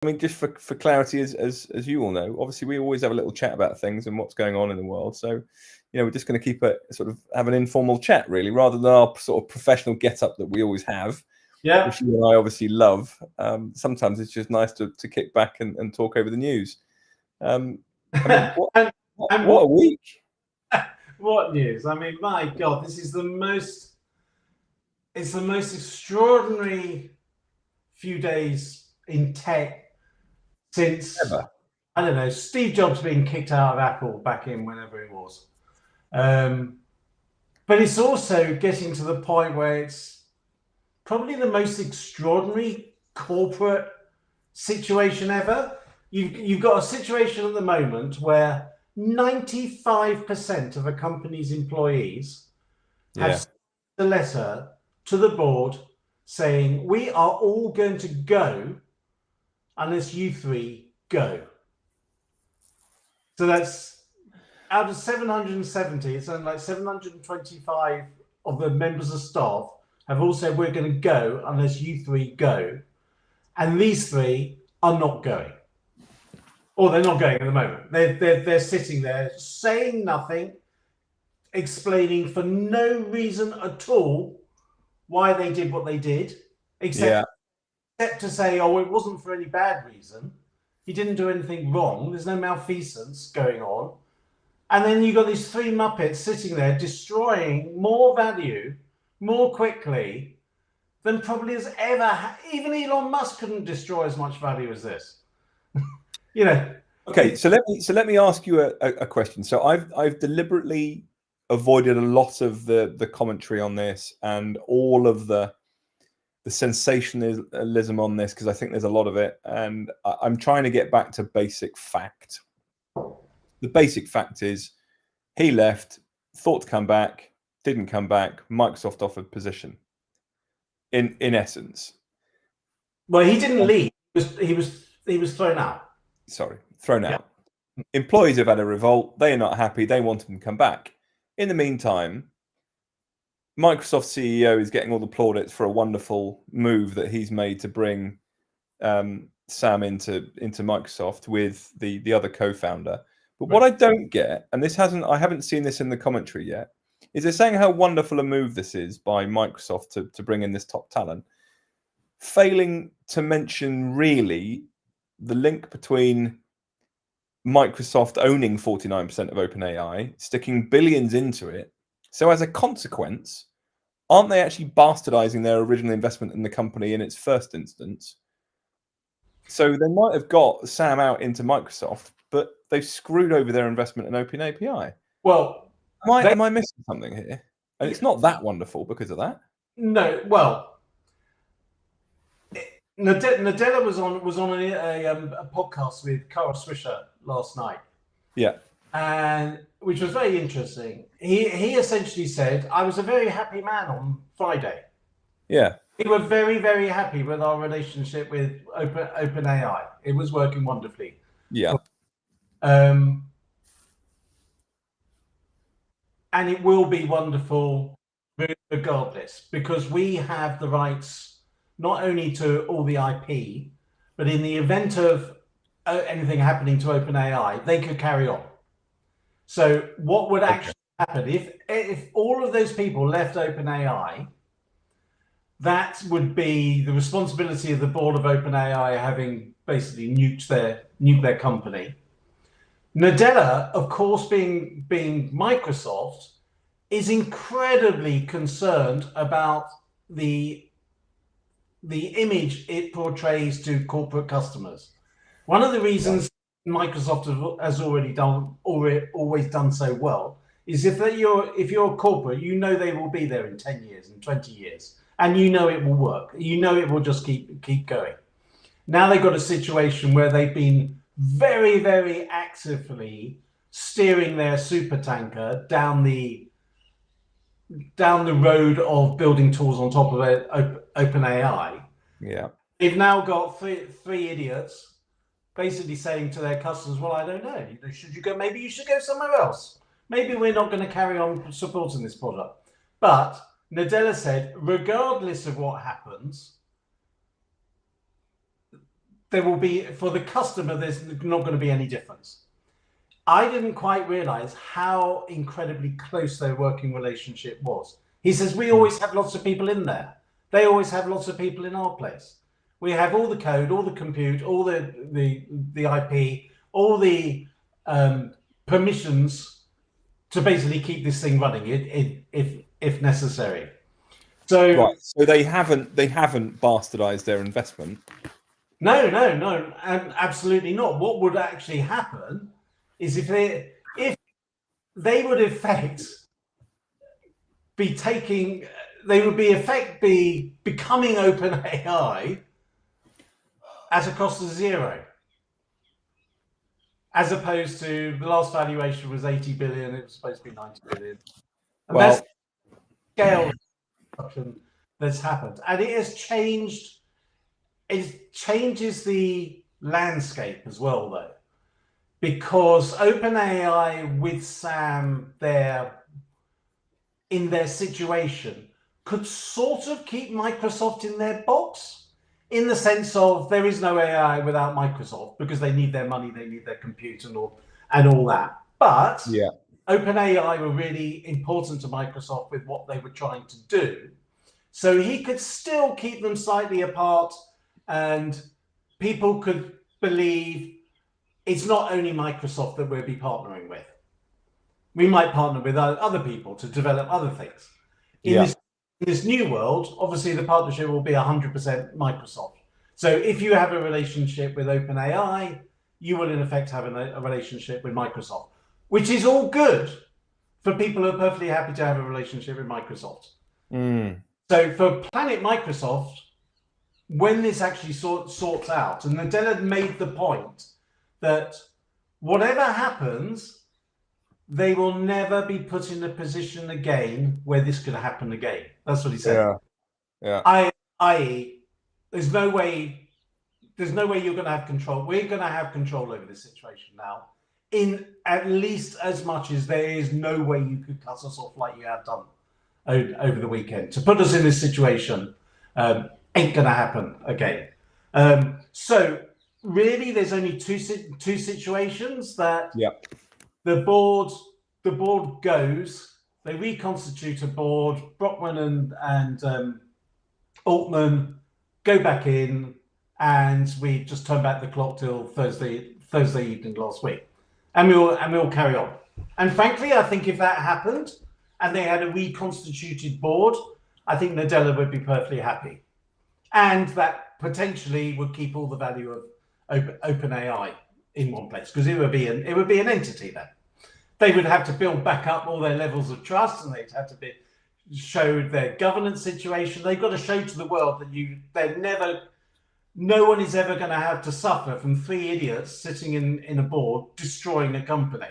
I mean, just for clarity, as you all know, obviously we always have a little chat about things and what's going on in the world. So, we're just going to keep it sort of have an informal chat, really, rather than our sort of professional get-up that we always have. Yeah. Which you and I obviously love. Sometimes it's just nice to kick back and talk over the news. I mean, what a week! What news? I mean, my God, this is the most extraordinary few days in tech since Ever. I don't know, Steve Jobs being kicked out of Apple back in whenever it was. But it's also getting to the point where it's probably the most extraordinary corporate situation ever. You've got a situation at the moment where 95% of a company's employees have sent a letter to the board saying, we are all going to go unless you three go. So that's out of 770, it's only like 725 of the members of staff have all said, we're going to go unless you three go. And these three are not going. Or they're not going at the moment. They're sitting there saying nothing, explaining for no reason at all why they did what they did, except to say, oh, it wasn't for any bad reason. He didn't do anything wrong. There's no malfeasance going on. And then you've got these three Muppets sitting there destroying more value more quickly than probably has ever. Even Elon Musk couldn't destroy as much value as this. Okay, so let me ask you a question. So I've deliberately avoided a lot of the commentary on this and all of the sensationalism on this because I think there's a lot of it, and I'm trying to get back to basic fact. The basic fact is he left, thought to come back, didn't come back. Microsoft offered position. In essence, well, he didn't leave. He was thrown out. Sorry, thrown out. Employees have had a revolt. They are not happy. They want him to come back. In the meantime, Microsoft CEO is getting all the plaudits for a wonderful move that he's made to bring Sam into Microsoft with the other co-founder. But what I don't get, and I haven't seen this in the commentary yet, is they're saying how wonderful a move this is by Microsoft to bring in this top talent, failing to mention really the link between Microsoft owning 49% of OpenAI, sticking billions into it. So as a consequence, aren't they actually bastardizing their original investment in the company in its first instance? So they might have got Sam out into Microsoft, but they've screwed over their investment in OpenAI. Well, am I missing something here? And it's not that wonderful because of that. No, well, Nadella was on a podcast with Carl Swisher last night. Yeah. And which was very interesting. He essentially said, I was a very happy man on Friday. Yeah. We were very, very happy with our relationship with OpenAI. It was working wonderfully. Yeah. And it will be wonderful regardless, because we have the rights not only to all the IP, but in the event of anything happening to OpenAI, they could carry on. So what would actually happen if all of those people left OpenAI? That would be the responsibility of the board of OpenAI having basically nuked their company. Nadella, of course, being Microsoft, is incredibly concerned about the image it portrays to corporate customers. One of the reasons Microsoft has always done so well is if you're a corporate, you know they will be there in 10 years and 20 years, and you know it will work. You know it will just keep going. Now they've got a situation where they've been very, very actively steering their super tanker down the road of building tools on top of OpenAI. Yeah. They've now got three idiots basically saying to their customers, well, I don't know, should you go? Maybe you should go somewhere else. Maybe we're not going to carry on supporting this product. But Nadella said, regardless of what happens, there will be, for the customer, there's not going to be any difference. I didn't quite realize how incredibly close their working relationship was. He says, we always have lots of people in there. They always have lots of people in our place. We have all the code, all the compute, all the IP, all the permissions to basically keep this thing running if necessary. So right, so they haven't bastardized their investment. No, absolutely not. What would actually happen is if they would be becoming OpenAI at a cost of zero, as opposed to the last valuation was 80 billion. It was supposed to be 90 billion, and that's the scale that's happened, and it has changed. It changes the landscape as well, though, because OpenAI with Sam in their situation could sort of keep Microsoft in their box, in the sense of there is no AI without Microsoft, because they need their money, they need their compute and all that. But yeah, OpenAI were really important to Microsoft with what they were trying to do. So he could still keep them slightly apart, and people could believe it's not only Microsoft that we'll be partnering with. We might partner with other people to develop other things. In this new world, obviously the partnership will be 100% Microsoft. So if you have a relationship with OpenAI, you will in effect have a relationship with Microsoft, which is all good for people who are perfectly happy to have a relationship with Microsoft. So for Planet Microsoft, when this actually sorts out, and Nadella made the point that whatever happens, they will never be put in a position again where this could happen again. That's what he said. Yeah. I.e., there's no way you're going to have control. We're going to have control over this situation now, in at least as much as there is no way you could cut us off like you have done over the weekend. To put us in this situation ain't going to happen again. So really, there's only two situations that the board goes. They reconstitute a board. Brockman and Altman go back in, and we just turn back the clock till Thursday evening last week, and we'll carry on. And frankly, I think if that happened and they had a reconstituted board, I think Nadella would be perfectly happy, and that potentially would keep all the value of OpenAI in one place, because it would be an entity then. They would have to build back up all their levels of trust, and they'd have to show their governance situation. They've got to show to the world that no one is ever going to have to suffer from three idiots sitting in a board destroying a company.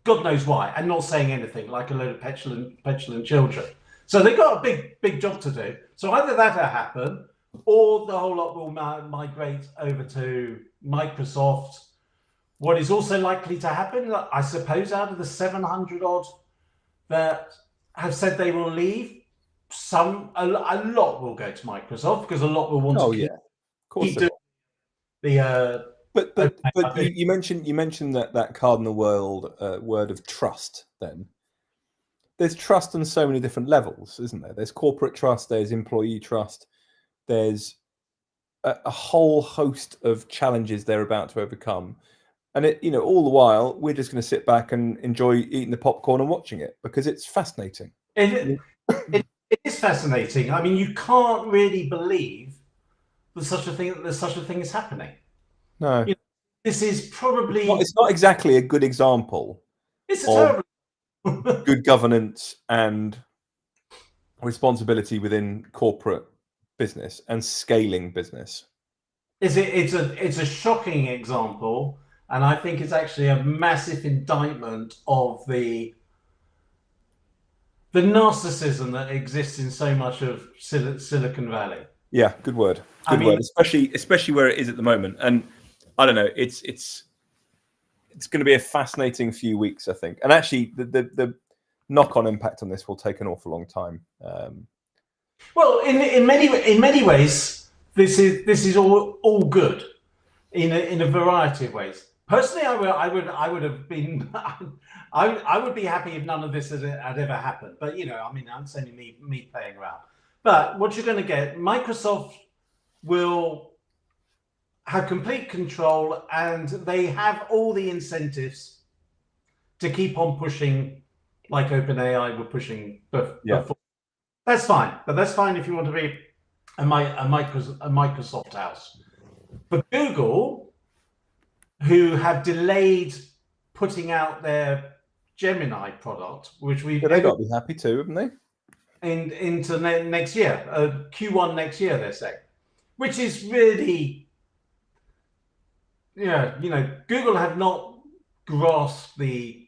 God knows why, and not saying anything, like a load of petulant children. So they've got a big job to do. So either that will happen, or the whole lot will migrate over to Microsoft. What is also likely to happen, I suppose, out of the 700 odd that have said they will leave, a lot will go to Microsoft, because a lot will want to keep doing the. But you mentioned that cardinal word of trust. Then there's trust on so many different levels, isn't there? There's corporate trust, there's employee trust, there's a whole host of challenges they're about to overcome. And all the while, we're just going to sit back and enjoy eating the popcorn and watching it, because it's fascinating. It is fascinating. I mean, you can't really believe that such a thing is happening. No, this is probably. It's not exactly a good example. It's a terrible. Good governance and responsibility within corporate business and scaling business. It's a shocking example. And I think it's actually a massive indictment of the narcissism that exists in so much of Silicon Valley. Yeah, good word. Good word. Especially where it is at the moment. And I don't know, it's going to be a fascinating few weeks, I think. And actually, the knock-on impact on this will take an awful long time. Well, in many ways, this is all good. in a variety of ways. Personally, I would have been I would be happy if none of this had ever happened. But I mean, it's only me playing around. But what you're going to get, Microsoft will have complete control, and they have all the incentives to keep on pushing, like OpenAI were pushing before. That's fine, but that's fine if you want to be a Microsoft house. For Google, who have delayed putting out their Gemini product, which they've got to be happy too, haven't they? Into next year, Q1 next year, they're saying, which is really, Google have not grasped the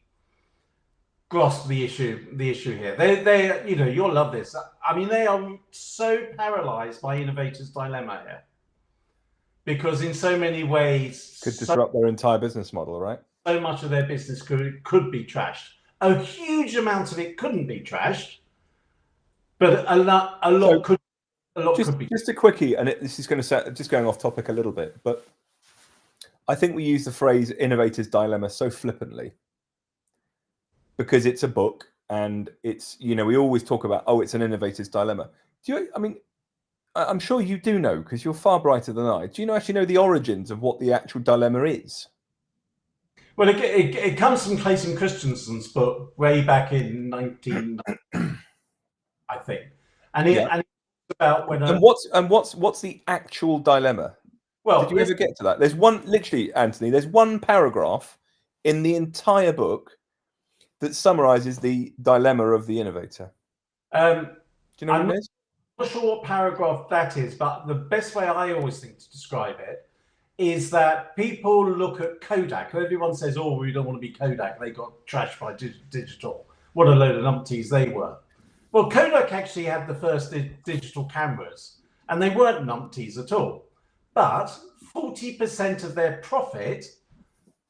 issue here. They you'll love this. I mean, they are so paralyzed by innovators' dilemma here, because in so many ways could disrupt their entire business model, right? So much of their business could be trashed. A huge amount of it couldn't be trashed, but a lot could be. Just a quickie, and this is going to just going off topic a little bit, but I think we use the phrase "innovator's dilemma" so flippantly because it's a book, and it's we always talk about it's an innovator's dilemma. I mean, I'm sure you do know, because you're far brighter than I. Do you actually know the origins of what the actual dilemma is? Well, it comes from Clayton Christensen's book way back in 1990, I think, and it's about when. And what's the actual dilemma? Well, did you ever get to that? There's literally, Anthony. There's one paragraph in the entire book that summarizes the dilemma of the innovator. Do you know what it is? I'm not sure what paragraph that is, but the best way I always think to describe it is that people look at Kodak. Everyone says, "Oh, we don't want to be Kodak. They got trashed by digital. What a load of numpties they were." Well, Kodak actually had the first digital cameras, and they weren't numpties at all. But 40% of their profit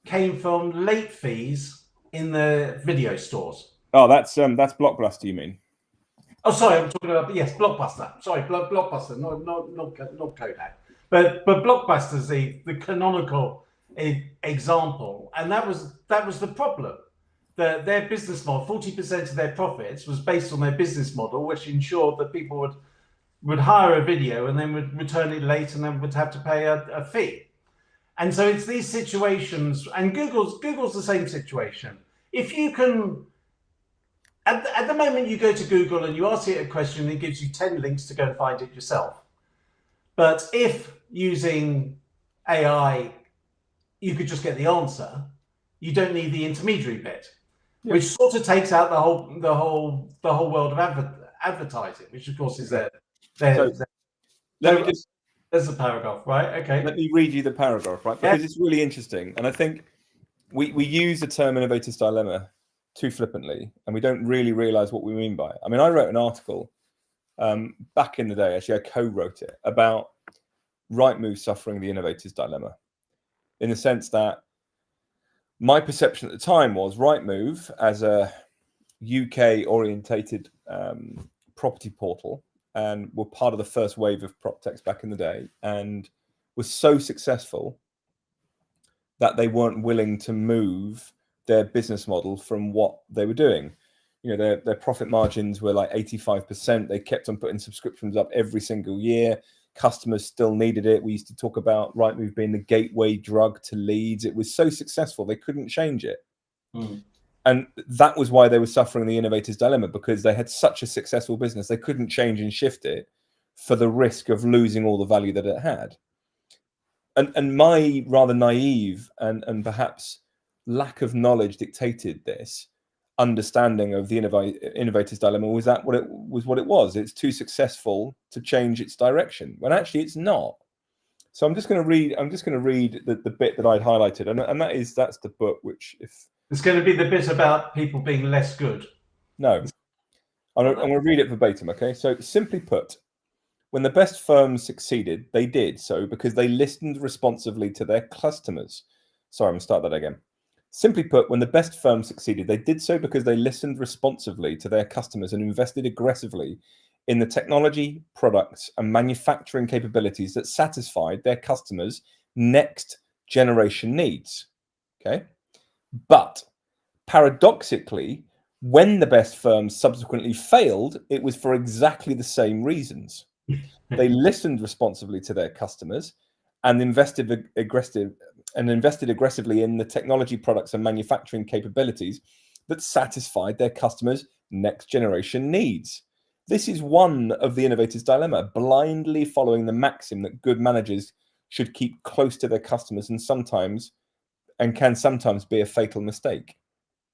came from late fees in the video stores. Oh, that's Blockbuster, you mean? Oh, sorry, I'm talking about Blockbuster. Sorry, Blockbuster, not Kodak. But Blockbuster's the canonical example, and that was the problem. Their business model, 40% of their profits was based on their business model, which ensured that people would hire a video and then would return it late, and then would have to pay a fee. And so it's these situations, and Google's the same situation. If you can, at the moment, you go to Google and you ask it a question, it gives you 10 links to go and find it yourself. But if using AI, you could just get the answer, you don't need the intermediary bit, which sort of takes out the whole world of advertising, which of course is there. There's the paragraph, right? Okay. Let me read you the paragraph, right? Because it's really interesting, and I think we use the term innovator's dilemma too flippantly, and we don't really realize what we mean by it. I mean, I wrote an article back in the day. Actually, I co-wrote it about Rightmove suffering the innovator's dilemma, in the sense that my perception at the time was Rightmove, as a UK orientated property portal, and were part of the first wave of PropTechs back in the day, and was so successful that they weren't willing to move their business model from what they were doing. Their profit margins were like 85%. They kept on putting subscriptions up every single year. Customers still needed it. We used to talk about Rightmove being the gateway drug to leads. It was so successful, they couldn't change it. And that was why they were suffering the innovator's dilemma, because they had such a successful business, they couldn't change and shift it for the risk of losing all the value that it had. And my rather naive and perhaps lack of knowledge dictated this understanding of the innovator's dilemma was what it was. It's too successful to change its direction, when actually it's not. So I'm just going to read the bit that I'd highlighted, and that's the book, which, if it's going to be the bit about people being less good. No, I'm going to read it verbatim. Okay, so simply put, when the best firms succeeded, they did so because they listened responsively to their customers. Sorry, I'm going to start that again. Simply put, when the best firms succeeded, they did so because they listened responsively to their customers and invested aggressively in the technology, products, and manufacturing capabilities that satisfied their customers' next generation needs. Okay, but paradoxically, when the best firms subsequently failed, it was for exactly the same reasons. They listened responsibly to their customers and invested aggressively in the technology products and manufacturing capabilities that satisfied their customers' next generation needs. This is one of the innovator's dilemma, blindly following the maxim that good managers should keep close to their customers and can sometimes be a fatal mistake.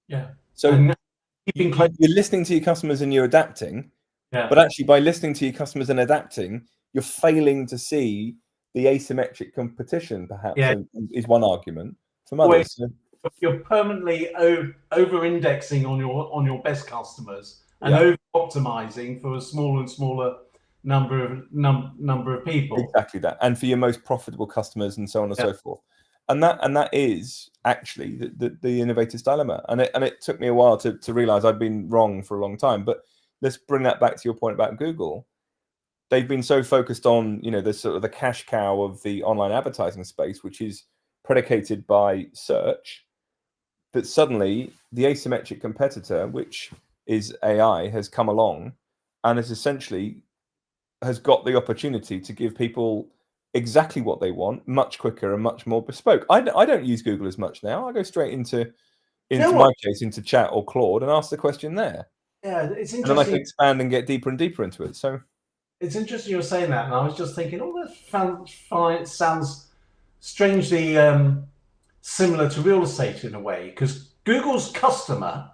Yeah. So You're listening to your customers and you're adapting, but actually by listening to your customers and adapting, you're failing to see the asymmetric competition, perhaps, is one argument from others. So you're permanently over-indexing on your best customers and over-optimizing for a smaller and smaller number of people. Exactly that, and for your most profitable customers, and so on and so forth. And that is actually the innovator's dilemma. And it took me a while to realize I'd been wrong for a long time. But let's bring that back to your point about Google. They've been so focused on, the sort of the cash cow of the online advertising space, which is predicated by search, that suddenly the asymmetric competitor, which is AI, has come along and has got the opportunity to give people exactly what they want, much quicker and much more bespoke. I don't use Google as much now. I go straight into my case, into Chat or Claude, and ask the question there. Yeah, it's interesting. And then I can expand and get deeper and deeper into it. So it's interesting you're saying that, and I was just thinking, that sounds strangely similar to real estate in a way, because Google's customer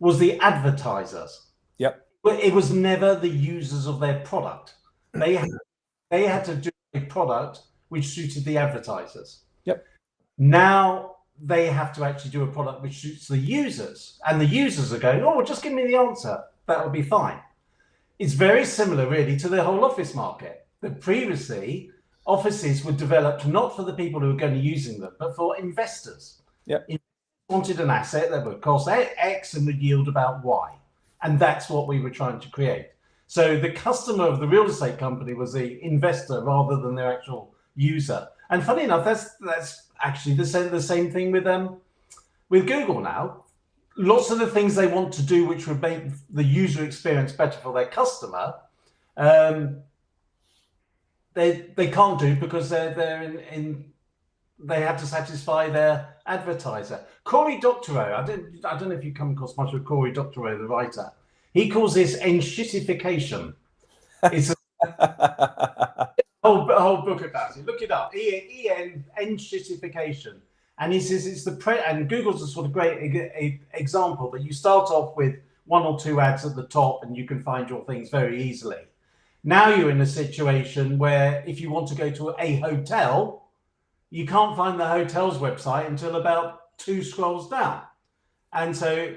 was the advertisers. Yep. But it was never the users of their product. They had to do a product which suited the advertisers. Yep. Now they have to actually do a product which suits the users, and the users are going, "Oh, just give me the answer. That will be fine." It's very similar, really, to the whole office market. That previously, offices were developed not for the people who were going to be using them, but for investors. Yep. Investors wanted an asset that would cost X and would yield about Y. And that's what we were trying to create. So the customer of the real estate company was the investor rather than their actual user. And funny enough, that's actually the same thing with Google now. Lots of the things they want to do, which would make the user experience better for their customer, they can't do because they have to satisfy their advertiser. Cory Doctorow, I don't know if you come across much of Cory Doctorow, the writer. He calls this enshittification. It's a whole book about it. Look it up. Enshittification. And he says it's and Google's a sort of great example that you start off with one or two ads at the top and you can find your things very easily. Now you're in a situation where if you want to go to a hotel, you can't find the hotel's website until about 2 scrolls down. And so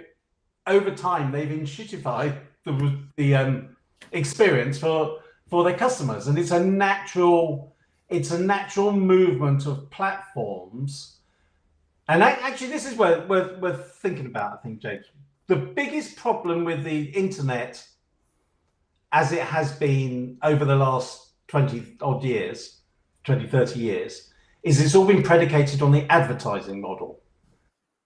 over time, they've enshittified the experience for their customers. And it's a natural movement of platforms. And actually, this is worth thinking about, I think, James. The biggest problem with the internet, as it has been over the last 20, 30 years, is it's all been predicated on the advertising model.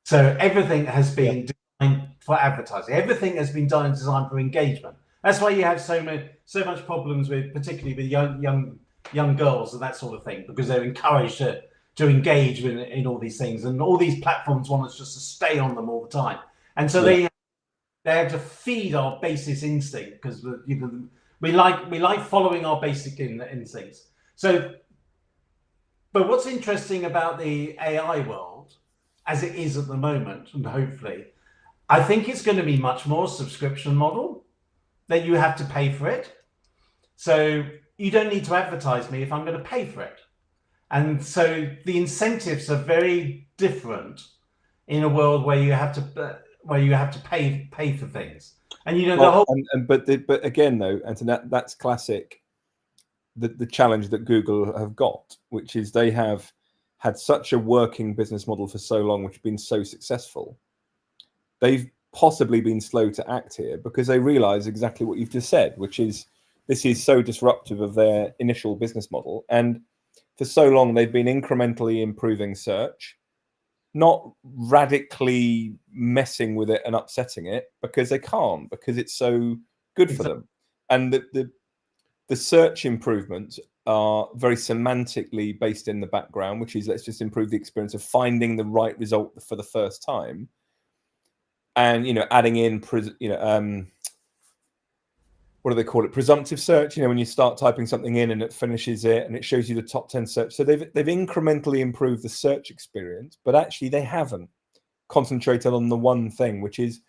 So everything has been designed for advertising. Everything has been designed for engagement. That's why you have so much problems particularly with young girls and that sort of thing, because they're encouraged to engage in all these things, and all these platforms want us just to stay on them all the time. And so they have to feed our basic instinct, because we like following our basic instincts. So, but what's interesting about the AI world, as it is at the moment, and hopefully, I think it's going to be much more subscription model, that you have to pay for it. So you don't need to advertise me if I'm going to pay for it. And so the incentives are very different in a world where you have to pay for things. And but again though, Anthony, that's classic. The challenge that Google have got, which is they have had such a working business model for so long, which has been so successful. They've possibly been slow to act here because they realize exactly what you've just said, which is this is so disruptive of their initial business model. And for so long they've been incrementally improving search, not radically messing with it and upsetting it, because they can't, because it's so good for them. And the search improvements are very semantically based in the background, which is, let's just improve the experience of finding the right result for the first time. And, adding in, what do they call it? Presumptive search, when you start typing something in and it finishes it and it shows you the top 10 search. So they've incrementally improved the search experience, but actually they haven't concentrated on the one thing, which is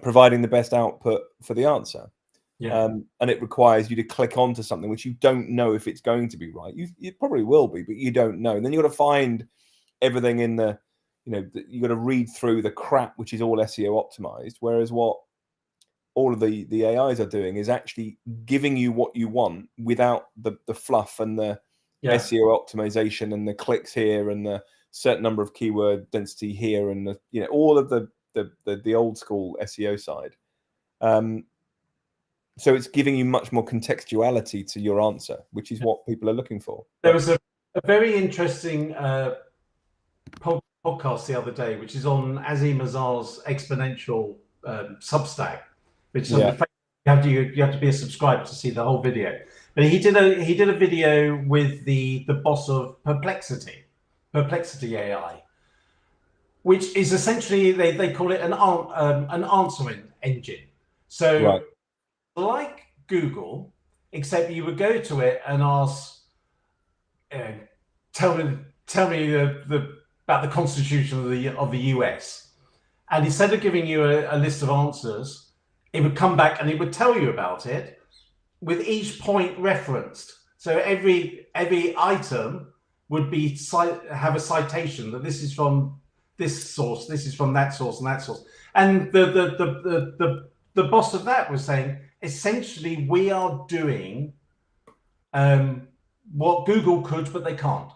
providing the best output for the answer. Yeah. And it requires you to click onto something which you don't know if it's going to be right. You probably will be, but you don't know. And then you've got to find everything in the, you've got to read through the crap, which is all SEO optimized. Whereas what all of the AIs are doing is actually giving you what you want without the fluff and the SEO optimization and the clicks here and the certain number of keyword density here and the, all of the old school SEO side. So it's giving you much more contextuality to your answer, which is what people are looking for. There was a very interesting podcast the other day, which is on Azim Azar's Exponential Substack, which you have to be a subscriber to see the whole video. But he did a video with the boss of Perplexity AI, which is essentially they call it an answering engine. So like Google, except you would go to it and ask, tell me about the Constitution of the US, and instead of giving you a list of answers, it would come back and it would tell you about it with each point referenced. So every item would be have a citation that this is from this source, this is from that source, and that source. And the boss of that was saying, essentially, we are doing what Google could, but they can't.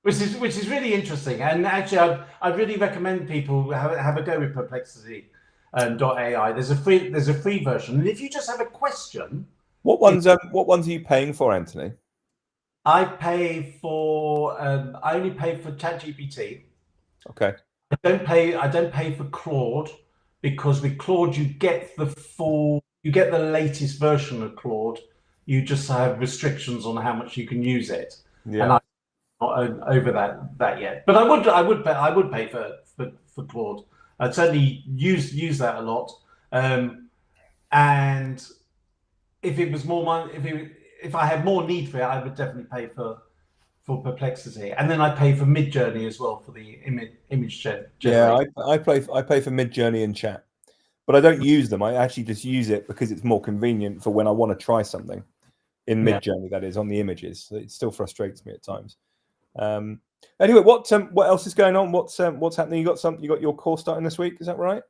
Which is really interesting. And actually, I'd really recommend people have a go with Perplexity .ai. There's a free version, and if you just have a question, what ones are you paying for, Anthony? I pay for I only pay for ChatGPT. Okay. I don't pay for Claude, because with Claude you get the latest version of Claude. You just have restrictions on how much you can use it. Yeah. And I'm not over that yet. But I would pay for Claude. I'd certainly use that a lot. And if it was more money, if I had more need for it, I would definitely pay for Perplexity. And then I pay for Midjourney as well for the image generation. Yeah, I pay for Midjourney and Chat, but I don't use them. I actually just use it because it's more convenient for when I want to try something in Midjourney. That is on the images. It still frustrates me at times. Anyway, what else is going on? What's happening? You got your course starting this week? Is that right?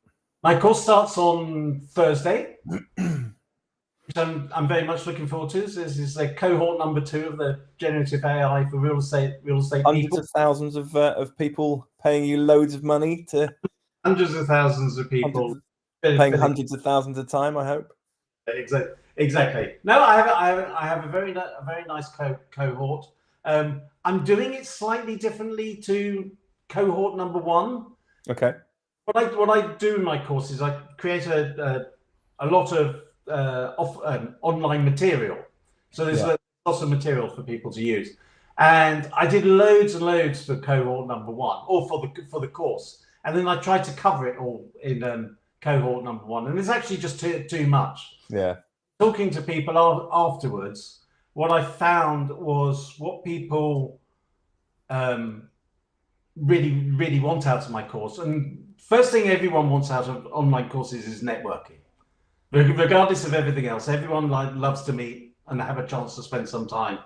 My course starts on Thursday, which I'm very much looking forward to. This is a cohort number 2 of the generative AI for real estate Hundreds people. of thousands of people paying you loads of money to. Hundreds of thousands of people paying hundreds of thousands of time, I hope. Exactly. No, I have a very nice cohort. I'm doing it slightly differently to cohort number 1. Okay. What I do in my course is I create a lot of online material. So there's lots of material for people to use. And I did loads and loads for cohort number 1, or for the course. And then I tried to cover it all in cohort number 1. And it's actually just too much. Yeah. Talking to people afterwards, what I found was what people really, really want out of my course. And first thing everyone wants out of online courses is networking. Regardless of everything else, everyone loves to meet and have a chance to spend some time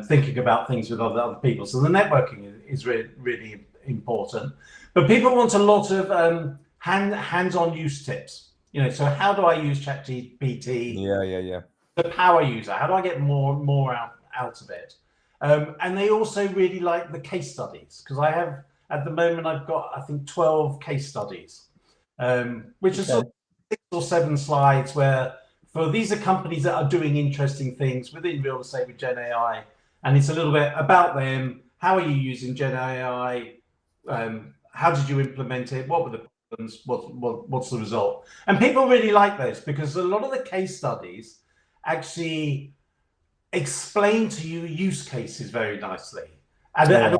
thinking about things with other people. So the networking is really, really important. But people want a lot of hands-on use tips. So how do I use ChatGPT? Yeah. The power user. How do I get more out of it? And they also really like the case studies, because I have, at the moment, I've got, I think, 12 case studies, which are sort of 6 or 7 slides where these are companies that are doing interesting things within real estate with Gen AI, and it's a little bit about them. How are you using Gen AI? How did you implement it? What were the problems? What's the result? And people really like those because a lot of the case studies actually explain to you use cases very nicely at a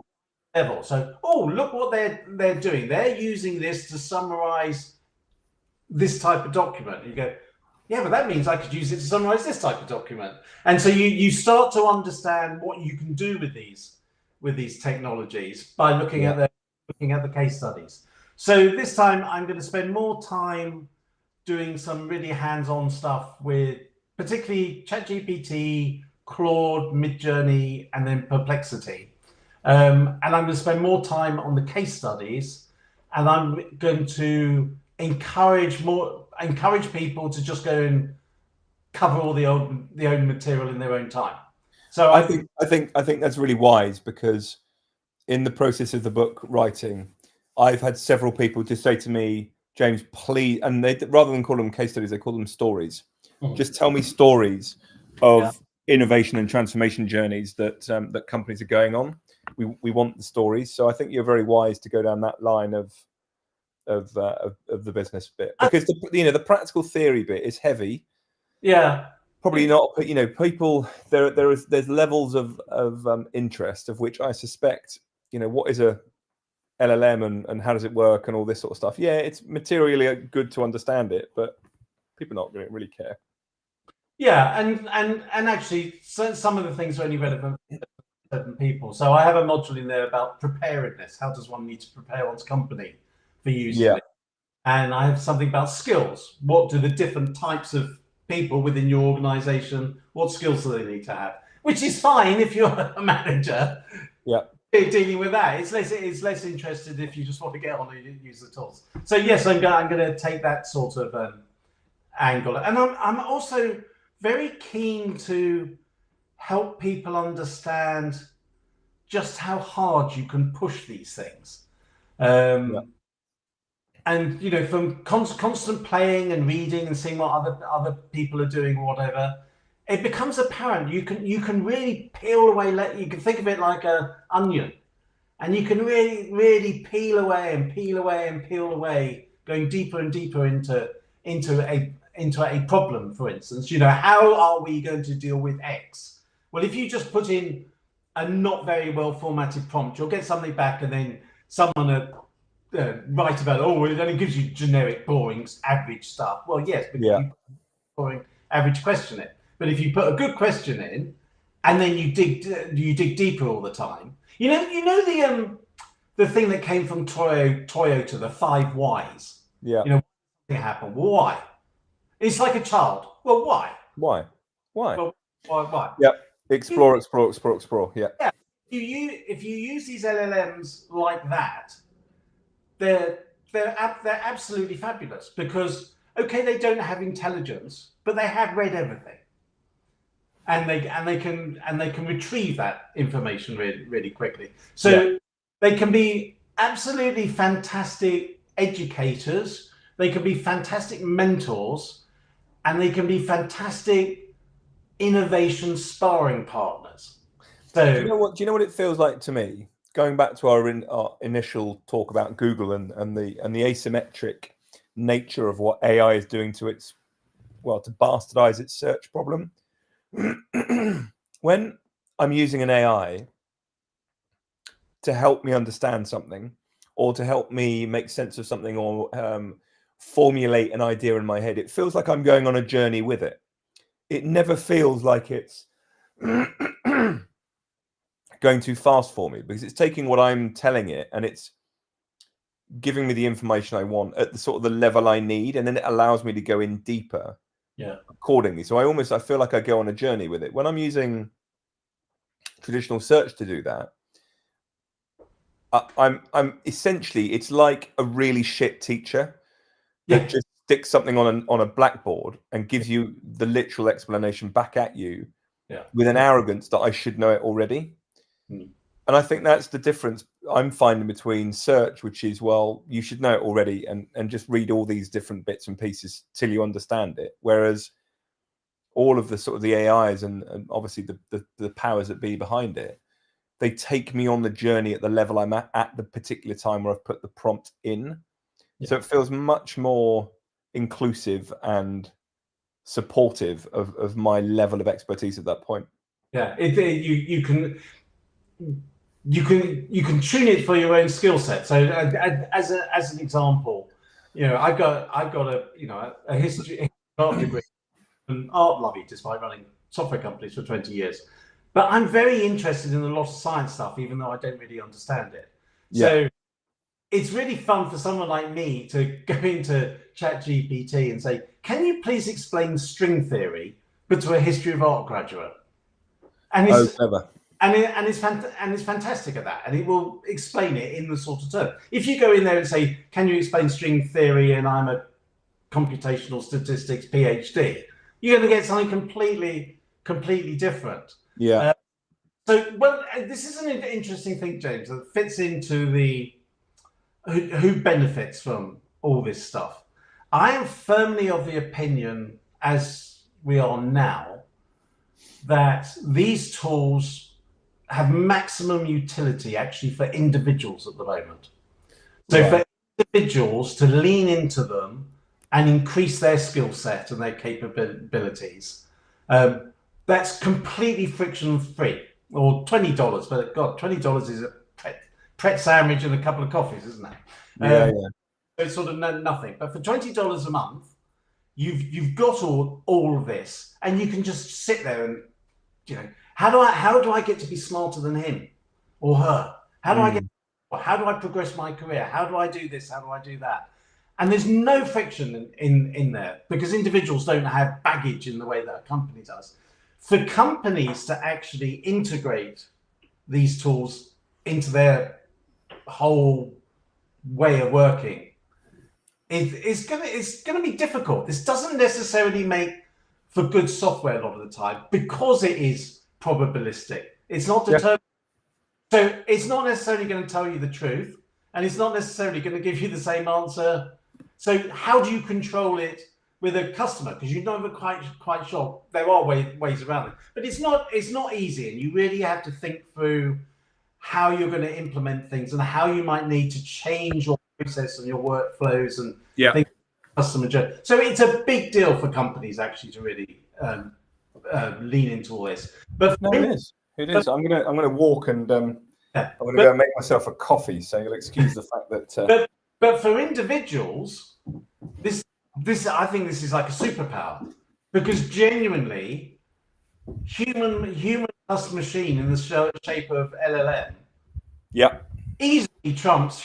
level. So, oh, look what they're doing. They're using this to summarize this type of document. You go, yeah, but that means I could use it to summarize this type of document. And so you start to understand what you can do with these technologies by looking at the case studies. So this time I'm going to spend more time doing some really hands-on stuff with particularly ChatGPT, Claude, Midjourney, and then Perplexity. And I'm going to spend more time on the case studies, and I'm going to encourage people to just go and cover all the own material in their own time. So I think that's really wise, because in the process of the book writing, I've had several people just say to me, James, please, and they, rather than call them case studies, they call them stories. Just tell me stories of innovation and transformation journeys that that companies are going on. We want the stories. So I think you're very wise to go down that line of the business bit, because the practical theory bit is heavy. Yeah. Probably not, but people, there's levels of interest, of which I suspect, what is a LLM and how does it work and all this sort of stuff. Yeah, it's materially good to understand it, but people not going to really care. Yeah, and actually, some of the things are only relevant to certain people. So I have a module in there about preparedness. How does one need to prepare one's company for using it? And I have something about skills. What do the different types of people within your organization, what skills do they need to have? Which is fine if you're a manager. Yeah. Dealing with that, it's less interested if you just want to get on and use the tools. So yes, I'm going to take that sort of angle, and I'm also very keen to help people understand just how hard you can push these things. And from constant playing and reading and seeing what other people are doing or whatever, it becomes apparent you can really peel away. You can think of it like an onion, and you can really peel away and peel away and peel away, going deeper and deeper into a problem. For instance, how are we going to deal with X? Well, if you just put in a not very well formatted prompt, you'll get something back, and then someone write about it only gives you generic, boring, average stuff. Well, yes, because you put a boring, average question in. But if you put a good question in, and then you dig deeper all the time, the thing that came from Toyota, the 5 whys. Yeah. What happened? Well, why? It's like a child. Well, why? Why? Well, why? Yeah. Explore. Yeah. Yeah. If you use these LLMs like that, they're absolutely fabulous, because they don't have intelligence, but they have read everything, and they can retrieve that information really, really quickly. So they can be absolutely fantastic educators, they can be fantastic mentors, and they can be fantastic innovation sparring partners. So do you know what it feels like to me? Going back to our initial talk about Google and the asymmetric nature of what AI is doing to to bastardize its search problem. When I'm using an AI to help me understand something, or to help me make sense of something, or formulate an idea in my head, it feels like I'm going on a journey with it. It never feels like it's going too fast for me, because it's taking what I'm telling it and it's giving me the information I want at the sort of the level I need, and then it allows me to go in deeper accordingly. So I feel like I go on a journey with it. When I'm using traditional search to do that, I'm essentially, it's like a really shit teacher that just sticks something on a blackboard and gives you the literal explanation back at you with an arrogance that I should know it already. And I think that's the difference I'm finding between search, which is, well, you should know it already, and just read all these different bits and pieces till you understand it. Whereas all of the sort of the AIs and obviously the powers that be behind it, they take me on the journey at the level I'm at the particular time where I've put the prompt in. Yeah. So it feels much more inclusive and supportive of my level of expertise at that point. Yeah, you can tune it for your own skill set. So as an example, I've got a history art degree and art lovey, despite running software companies for 20 years. But I'm very interested in a lot of science stuff, even though I don't really understand it. Yeah. So it's really fun for someone like me to go into ChatGPT and say, "Can you please explain string theory, but to a history of art graduate?" And it's clever. And it's fantastic at that, and it will explain it in the sort of term. If you go in there and say, "Can you explain string theory?" and I'm a computational statistics PhD, you're going to get something completely different. Yeah. This is an interesting thing, James, that fits into the who benefits from all this stuff. I am firmly of the opinion, as we are now, that these tools have maximum utility actually for individuals at the moment. So for individuals to lean into them and increase their skill set and their capabilities, that's completely friction free. Or $20, but God, $20 is a pret sandwich and a couple of coffees, isn't it? Yeah. So it's sort of nothing. But for $20 a month, you've got all of this, and you can just sit there and how do I get to be smarter than him or her? How do I progress my career? How do I do this? How do I do that? And there's no friction in there because individuals don't have baggage in the way that a company does. For companies to actually integrate these tools into their whole way of working, it's going to be difficult. This doesn't necessarily make for good software a lot of the time because it is probabilistic. It's not determined. So it's not necessarily going to tell you the truth, and it's not necessarily going to give you the same answer. So how do you control it with a customer? Because you're never quite sure. There are ways around it, but it's not easy, and you really have to think through how you're going to implement things and how you might need to change your process and your workflows and things. Customer journey. So it's a big deal for companies actually to really lean into all this. But it is. I'm gonna walk and I'm gonna go and make myself a coffee. So you'll excuse the fact that. But for individuals, this I think this is like a superpower because genuinely, human plus machine in the shape of LLM, easily trumps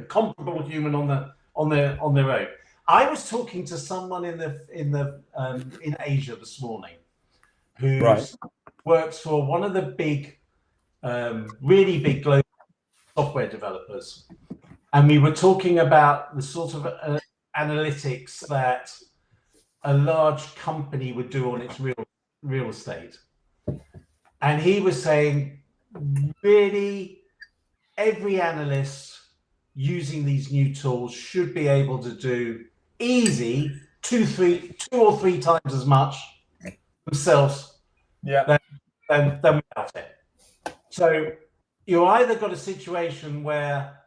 comparable human on their own. I was talking to someone in Asia this morning who works for one of the big, really big global software developers, and we were talking about the sort of analytics that a large company would do on its real estate, and he was saying, really, every analyst using these new tools should be able to do easy two or three times as much themselves than without it. So you either got a situation where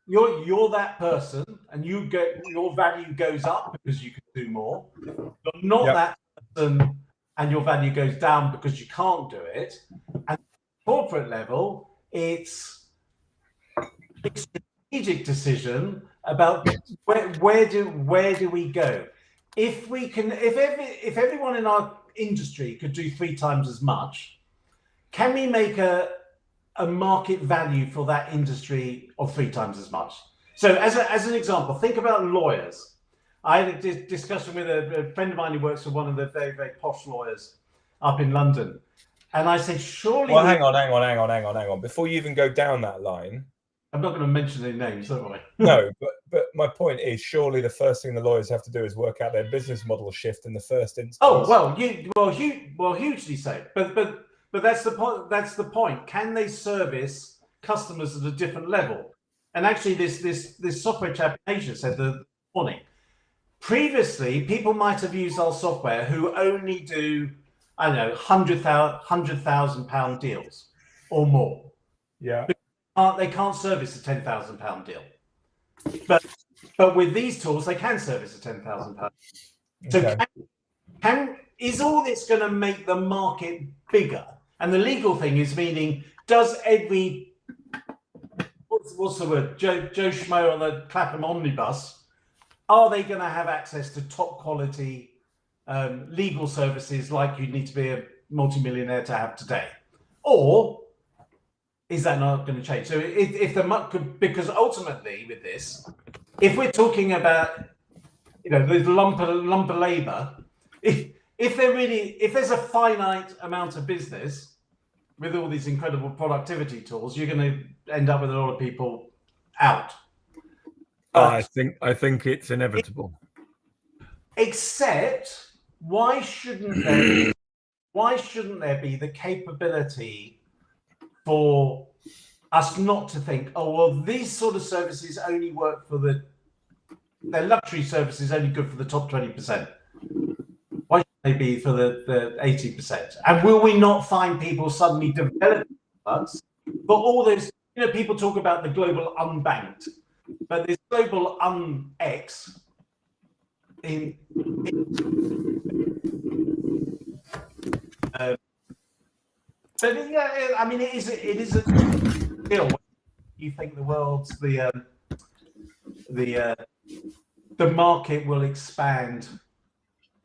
you're that person and your value goes up because you can do more. You're not that person and your value goes down because you can't do it. And at the corporate level, it's a strategic decision about where do we go. If everyone in our industry could do 3 times as much, can we make a market value for that industry of 3 times as much? So as an example, think about lawyers. I had a discussion with a friend of mine who works for one of the very, very posh lawyers up in London. And I said, surely... Well, hang on. Before you even go down that line... I'm not going to mention any names, am I? No, but my point is, surely the first thing the lawyers have to do is work out their business model shift in the first instance. Oh, hugely so. But that's the point. That's the point. Can they service customers at a different level? And actually, this software chap in Asia said this morning, Previously, people might have used our software who only do, I don't know, £100,000 deals or more. Yeah. They can't service a £10,000 deal. But with these tools, they can service a £10,000. So is all this going to make the market bigger? And the legal thing is meaning, does every, what's the word, Joe Schmo on the Clapham Omnibus, are they going to have access to top quality legal services like you need to be a multimillionaire to have today? Or is that not going to change? So if because ultimately with this, if we're talking about, the lump of labor, if there's a finite amount of business with all these incredible productivity tools, you're going to end up with a lot of people out. I think it's inevitable. Except, why shouldn't there be the capability for us not to think, oh well, these sort of services only work for their luxury services only good for the top 20%. Why should they be for the 80%? And will we not find people suddenly developing products? But all those, people talk about the global unbanked, but this global un-X but yeah, I mean, it is a deal. You think the world's the market will expand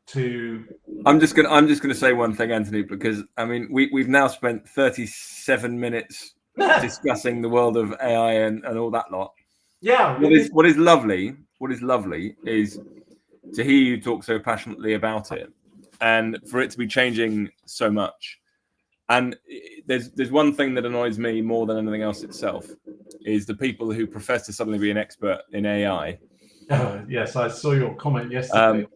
to. I'm just gonna say one thing, Anthony, because I mean we've now spent 37 minutes discussing the world of AI and all that lot. Yeah. What is lovely is to hear you talk so passionately about it, and for it to be changing so much. And there's one thing that annoys me more than anything else itself, is the people who profess to suddenly be an expert in AI. Yes, I saw your comment yesterday.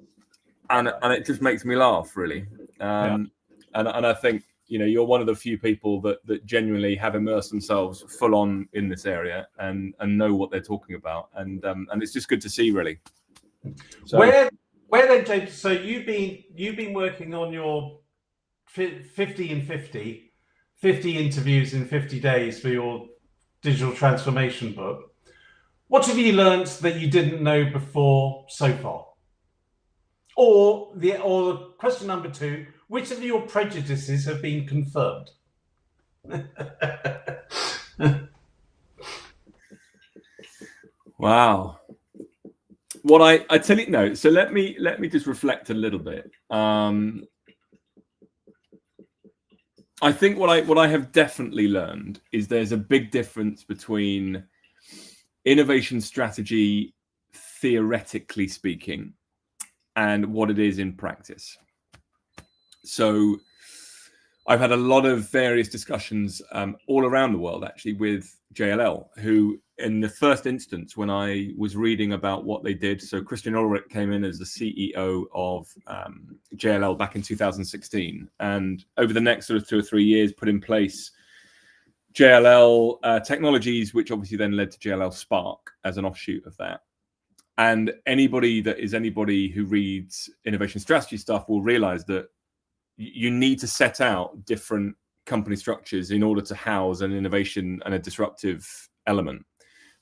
And it just makes me laugh, really. And I think, you're one of the few people that genuinely have immersed themselves full on in this area and know what they're talking about. And it's just good to see, really. So, where then, James? So you've been working on your 50 in 50 interviews in 50 days for your digital transformation book. What have you learned that you didn't know before so far? Or question number 2, which of your prejudices have been confirmed? Wow. What I tell you, no. So let me just reflect a little bit. I think what I have definitely learned is there's a big difference between innovation strategy, theoretically speaking, and what it is in practice. So I've had a lot of various discussions all around the world, actually, with JLL, who in the first instance, when I was reading about what they did, so Christian Ulrich came in as the CEO of JLL back in 2016, and over the next sort of 2 or 3 years put in place JLL technologies, which obviously then led to JLL Spark as an offshoot of that. And anybody who reads innovation strategy stuff will realize that you need to set out different company structures in order to house an innovation and a disruptive element,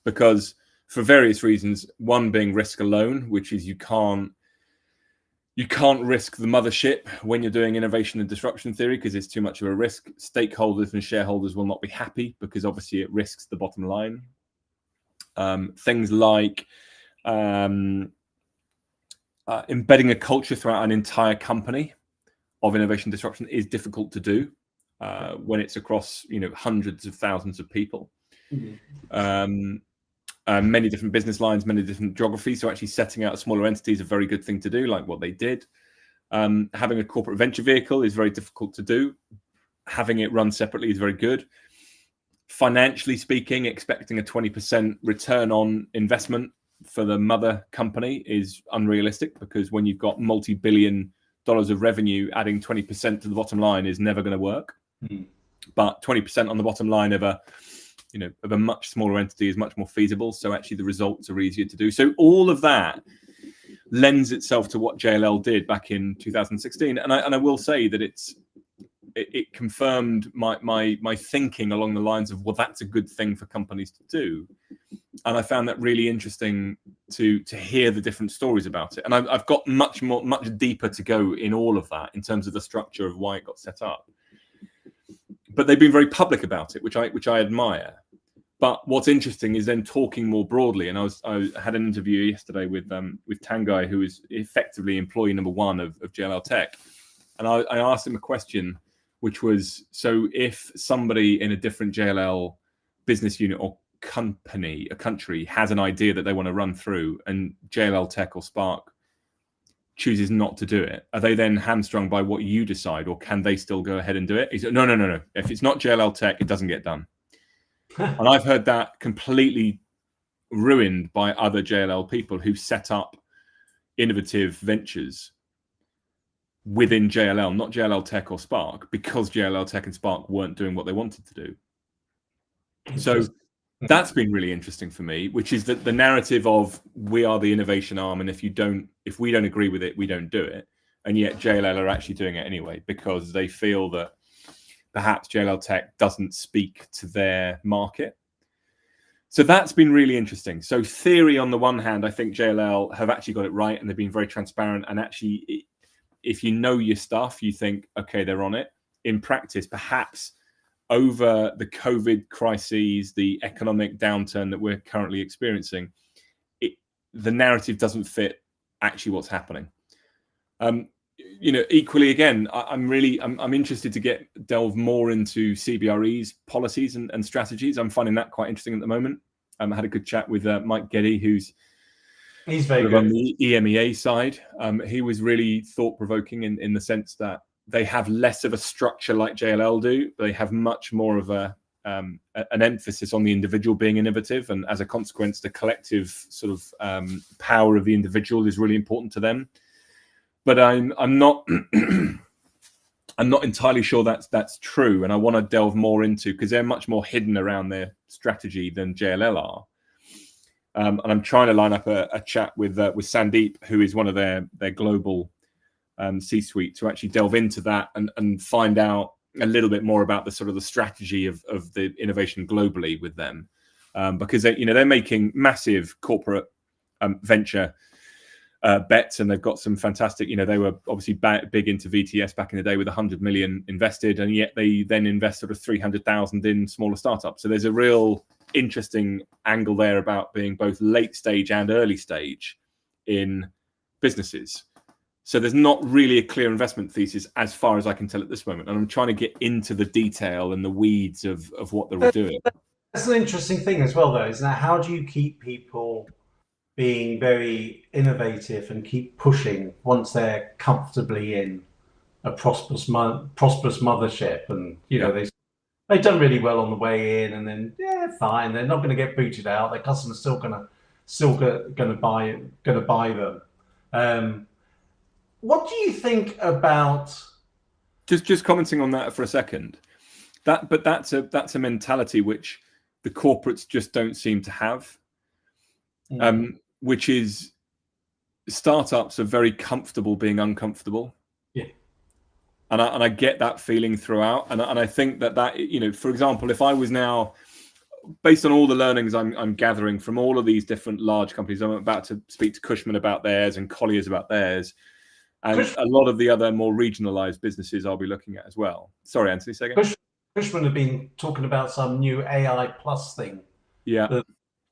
because for various reasons, one being risk alone, which is you can't risk the mothership when you're doing innovation and disruption theory because it's too much of a risk. Stakeholders and shareholders will not be happy because obviously it risks the bottom line. Things like embedding a culture throughout an entire company of innovation disruption is difficult to do when it's across hundreds of thousands of people. Mm-hmm. Many different business lines, many different geographies. So actually setting out a smaller entity is a very good thing to do, like what they did. Having a corporate venture vehicle is very difficult to do. Having it run separately is very good. Financially speaking, expecting a 20% return on investment for the mother company is unrealistic, because when you've got multi-billion dollars of revenue, adding 20% to the bottom line is never going to work. Mm-hmm. But 20% on the bottom line of a much smaller entity is much more feasible. So actually the results are easier to do. So all of that lends itself to what JLL did back in 2016. And I will say that it confirmed my thinking along the lines of, well, that's a good thing for companies to do. And I found that really interesting to hear the different stories about it. And I've got much deeper to go in all of that in terms of the structure of why it got set up. But they've been very public about it, which I admire. But what's interesting is then talking more broadly. And I had an interview yesterday with Tanguy, who is effectively employee number one of JLL Tech. And I asked him a question, which was, so if somebody in a different JLL business unit or company, a country, has an idea that they want to run through and JLL Tech or Spark chooses not to do it, are they then hamstrung by what you decide, or can they still go ahead and do it? He said, no. If it's not JLL Tech, it doesn't get done. And I've heard that completely ruined by other JLL people who set up innovative ventures within JLL, not JLL Tech or Spark, because JLL Tech and Spark weren't doing what they wanted to do. So that's been really interesting for me, which is that the narrative of we are the innovation arm, and if we don't agree with it, we don't do it. And yet JLL are actually doing it anyway because they feel that perhaps JLL Tech doesn't speak to their market. So that's been really interesting. So theory on the one hand, I think JLL have actually got it right, and they've been very transparent. And actually, if you know your stuff, you think, okay, they're on it. In practice, perhaps over the COVID crises, the economic downturn that we're currently experiencing, the narrative doesn't fit actually what's happening. Equally, again, I'm interested to delve more into CBRE's policies and strategies. I'm finding that quite interesting at the moment. I had a good chat with Mike Geddy, he's very good on the EMEA side. He was really thought-provoking in the sense that they have less of a structure like JLL do. They have much more of an emphasis on the individual being innovative, and as a consequence, the collective sort of power of the individual is really important to them. But I'm not I'm not entirely sure that's true, and I want to delve more into, because they're much more hidden around their strategy than JLL are. And I'm trying to line up a chat with Sandeep, who is one of their global C-suite, to actually delve into that and find out a little bit more about the sort of the strategy of the innovation globally with them, because they're making massive corporate venture bets, and they've got some fantastic. They were obviously big into VTS back in the day with 100 million invested, and yet they then invest sort of 300,000 in smaller startups. So there's a real interesting angle there about being both late stage and early stage in businesses. So there's not really a clear investment thesis as far as I can tell at this moment. And I'm trying to get into the detail and the weeds of what they're doing. That's an interesting thing as well, though, isn't it? How do you keep people being very innovative and keep pushing once they're comfortably in a prosperous mothership? And, they've done really well on the way in, and then, fine, they're not going to get booted out. Their customers still going to buy them. What do you think about? Just commenting on that for a second. That's a mentality which the corporates just don't seem to have. Which is, startups are very comfortable being uncomfortable. Yeah. And I get that feeling throughout. And I think that for example, if I was now, based on all the learnings I'm gathering from all of these different large companies, I'm about to speak to Cushman about theirs and Colliers about theirs, and a lot of the other more regionalized businesses I'll be looking at as well. Sorry, Anthony, say again. Cushman have been talking about some new AI plus thing. Yeah. This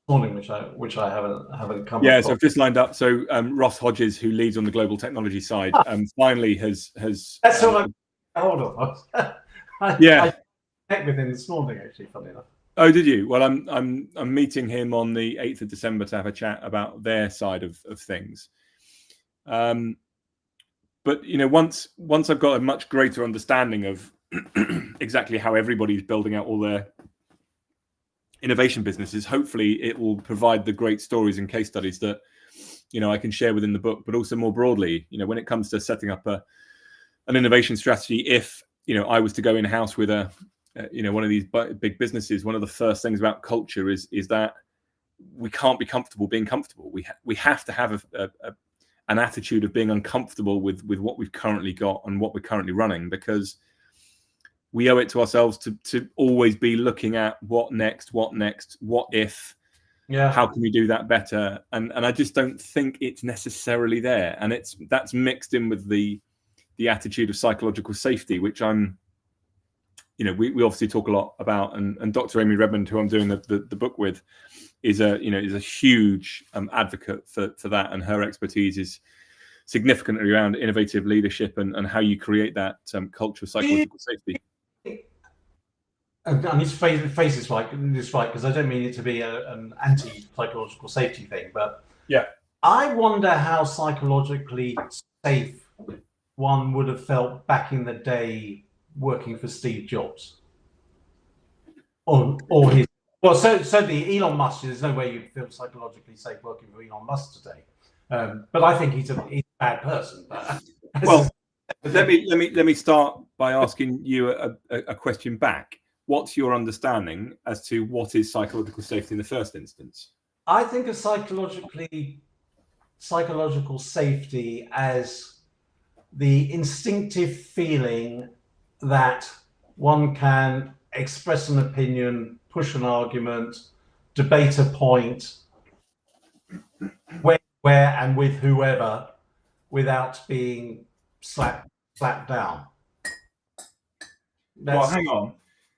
morning, which I haven't come. Yeah, so I've just lined up. So Ross Hodges, who leads on the global technology side, finally has. That's what hold on. I met with him this morning, actually. Funny enough. Oh, did you? Well, I'm meeting him on the 8th of December to have a chat about their side of things. But once I've got a much greater understanding of exactly how everybody's building out all their innovation businesses, hopefully it will provide the great stories and case studies that I can share within the book, but also more broadly, when it comes to setting up an innovation strategy. If I was to go in house with one of these big businesses, one of the first things about culture is that we can't be comfortable being comfortable. We have to have an attitude of being uncomfortable with what we've currently got and what we're currently running, because we owe it to ourselves to always be looking at what next, what if, how can we do that better? And I just don't think it's necessarily there. And that's mixed in with the attitude of psychological safety, which I'm, we obviously talk a lot about, and Dr. Amy Redmond, who I'm doing the book with, is a huge advocate for that, and her expertise is significantly around innovative leadership and how you create that culture of psychological safety. I need to phrase this right, because I don't mean it to be an anti-psychological safety thing, but I wonder how psychologically safe one would have felt back in the day working for Steve Jobs, or his. Well, certainly Elon Musk. There's no way you'd feel psychologically safe working for Elon Musk today. But I think he's a bad person. But well, let me start by asking you a question back. What's your understanding as to what is psychological safety in the first instance? I think of psychological safety as the instinctive feeling that one can express an opinion, push an argument, debate a point, where and with whoever, without being slapped down. Well, hang on.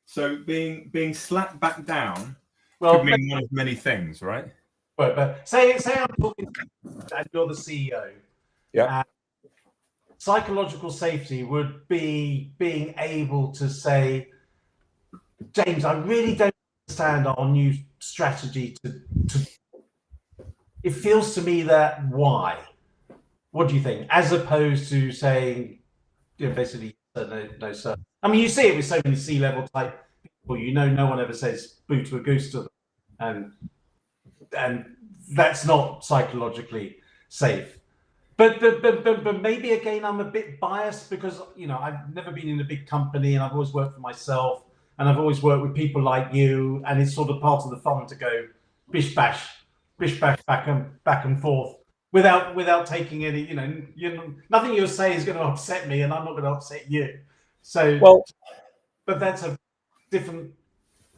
So being slapped back down could mean one of many things, right? But say I'm talking and you're the CEO. Yeah. Psychological safety would be being able to say, James, I really don't understand our new strategy to it feels to me that why? What do you think? As opposed to saying, basically, no, sir. I mean, you see it with so many C-level type people. No one ever says boo to a goose to them, and that's not psychologically safe. But maybe again, I'm a bit biased because I've never been in a big company, and I've always worked for myself, and I've always worked with people like you, and it's sort of part of the fun to go bish bash back and forth without taking any. Nothing you'll say is going to upset me, and I'm not going to upset you. So, but that's a different.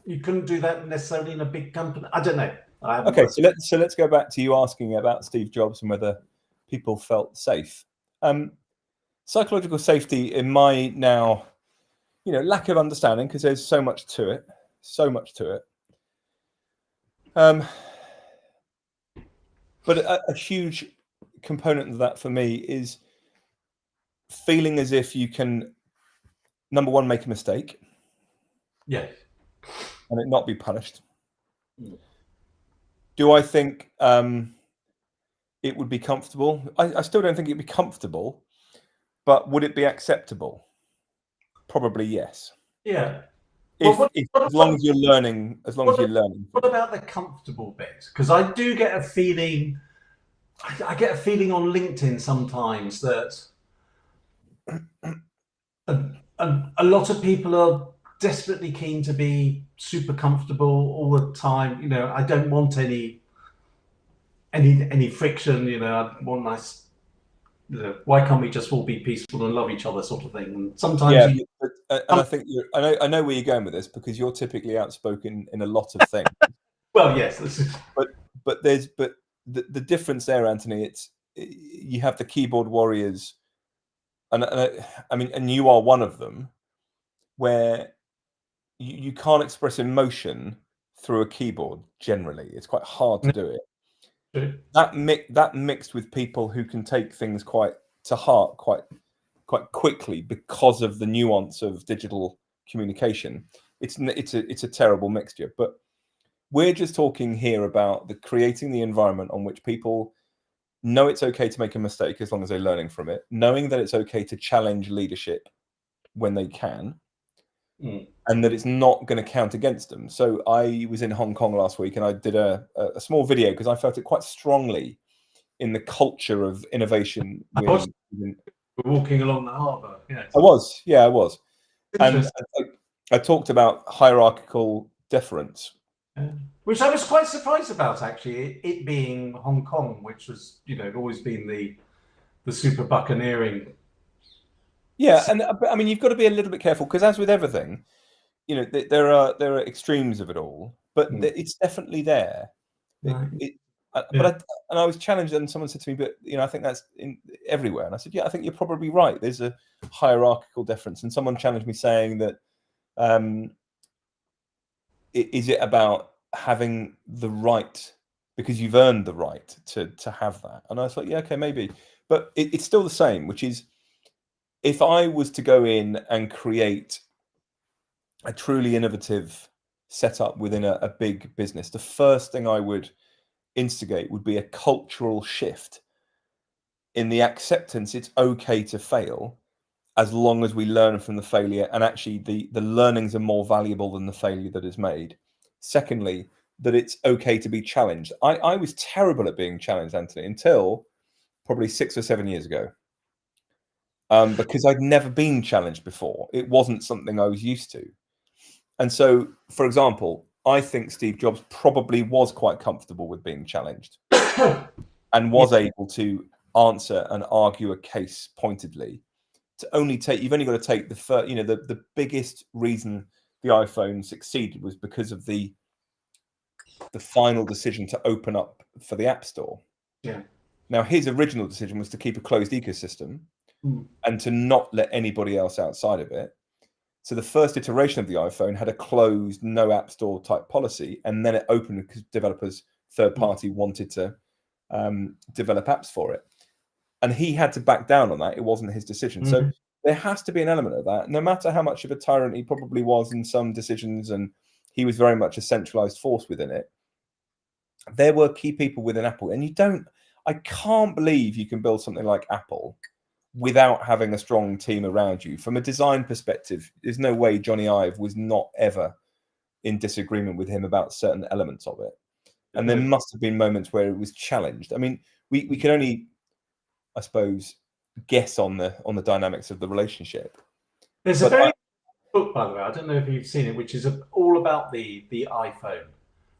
You couldn't do that necessarily in a big company. I don't know. Okay, so let's go back to you asking about Steve Jobs and whether people felt safe. Psychological safety, in my now, lack of understanding, because there's so much to it. But a huge component of that for me is feeling as if you can, number one, make a mistake. Yes. And it not be punished. Do I think it would be comfortable? I still don't think it'd be comfortable, but would it be acceptable? Probably yes. Yeah. As long as you're learning. What about the comfortable bit? Because I do get a feeling. I get a feeling on LinkedIn sometimes that a lot of people are desperately keen to be super comfortable all the time. I don't want any friction. I want nice. Why can't we just all be peaceful and love each other, sort of thing? And sometimes, I think I know where you're going with this, because you're typically outspoken in a lot of things. Well, yes, but the difference there, Anthony, you have the keyboard warriors, and you are one of them, where you can't express emotion through a keyboard. Generally, it's quite hard to do it. That mixed with people who can take things quite to heart quite quickly because of the nuance of digital communication. It's a terrible mixture. But we're just talking here about creating the environment on which people know it's okay to make a mistake as long as they're learning from it, knowing that it's okay to challenge leadership when they can, and that it's not going to count against them. So I was in Hong Kong last week, and I did a small video because I felt it quite strongly in the culture of innovation. We're walking along the harbour. Yes. I was. And I talked about hierarchical deference. Which I was quite surprised about, actually, it being Hong Kong, which was, always been the super buccaneering. Yeah, and I mean, you've got to be a little bit careful because, as with everything, you know, there are extremes of it all, but it's definitely there. Right. But I was challenged, and someone said to me, "But you know, I think that's everywhere." And I said, "Yeah, I think you're probably right. There's a hierarchical difference." And someone challenged me, saying that, "Is it about having the right because you've earned the right to have that?" And I was like, "Yeah, okay, maybe." But it's still the same, which is, if I was to go in and create a truly innovative setup within a big business, the first thing I would instigate would be a cultural shift in the acceptance it's okay to fail, as long as we learn from the failure, and actually the learnings are more valuable than the failure that is made. Secondly, that it's okay to be challenged. I was terrible at being challenged, Anthony, until probably 6 or 7 years ago. Because I'd never been challenged before. It wasn't something I was used to. And so, for example, I think Steve Jobs probably was quite comfortable with being challenged and was able to answer and argue a case pointedly. You've only got to take the first, the biggest reason the iPhone succeeded was because of the final decision to open up for the App Store. Yeah. Now, his original decision was to keep a closed ecosystem and to not let anybody else outside of it. So the first iteration of the iPhone had a closed, no App Store type policy, and then it opened because developers, third party, wanted to develop apps for it. And he had to back down on that. It wasn't his decision. So there has to be an element of that, no matter how much of a tyrant he probably was in some decisions, and he was very much a centralized force within it. There were key people within Apple, and I can't believe you can build something like Apple without having a strong team around you. From a design perspective, there's no way Johnny Ive was not ever in disagreement with him about certain elements of it. And there must have been moments where it was challenged. I mean, we can only, I suppose, guess on the dynamics of the relationship. There's a very book, by the way, I don't know if you've seen it, which is all about the iPhone,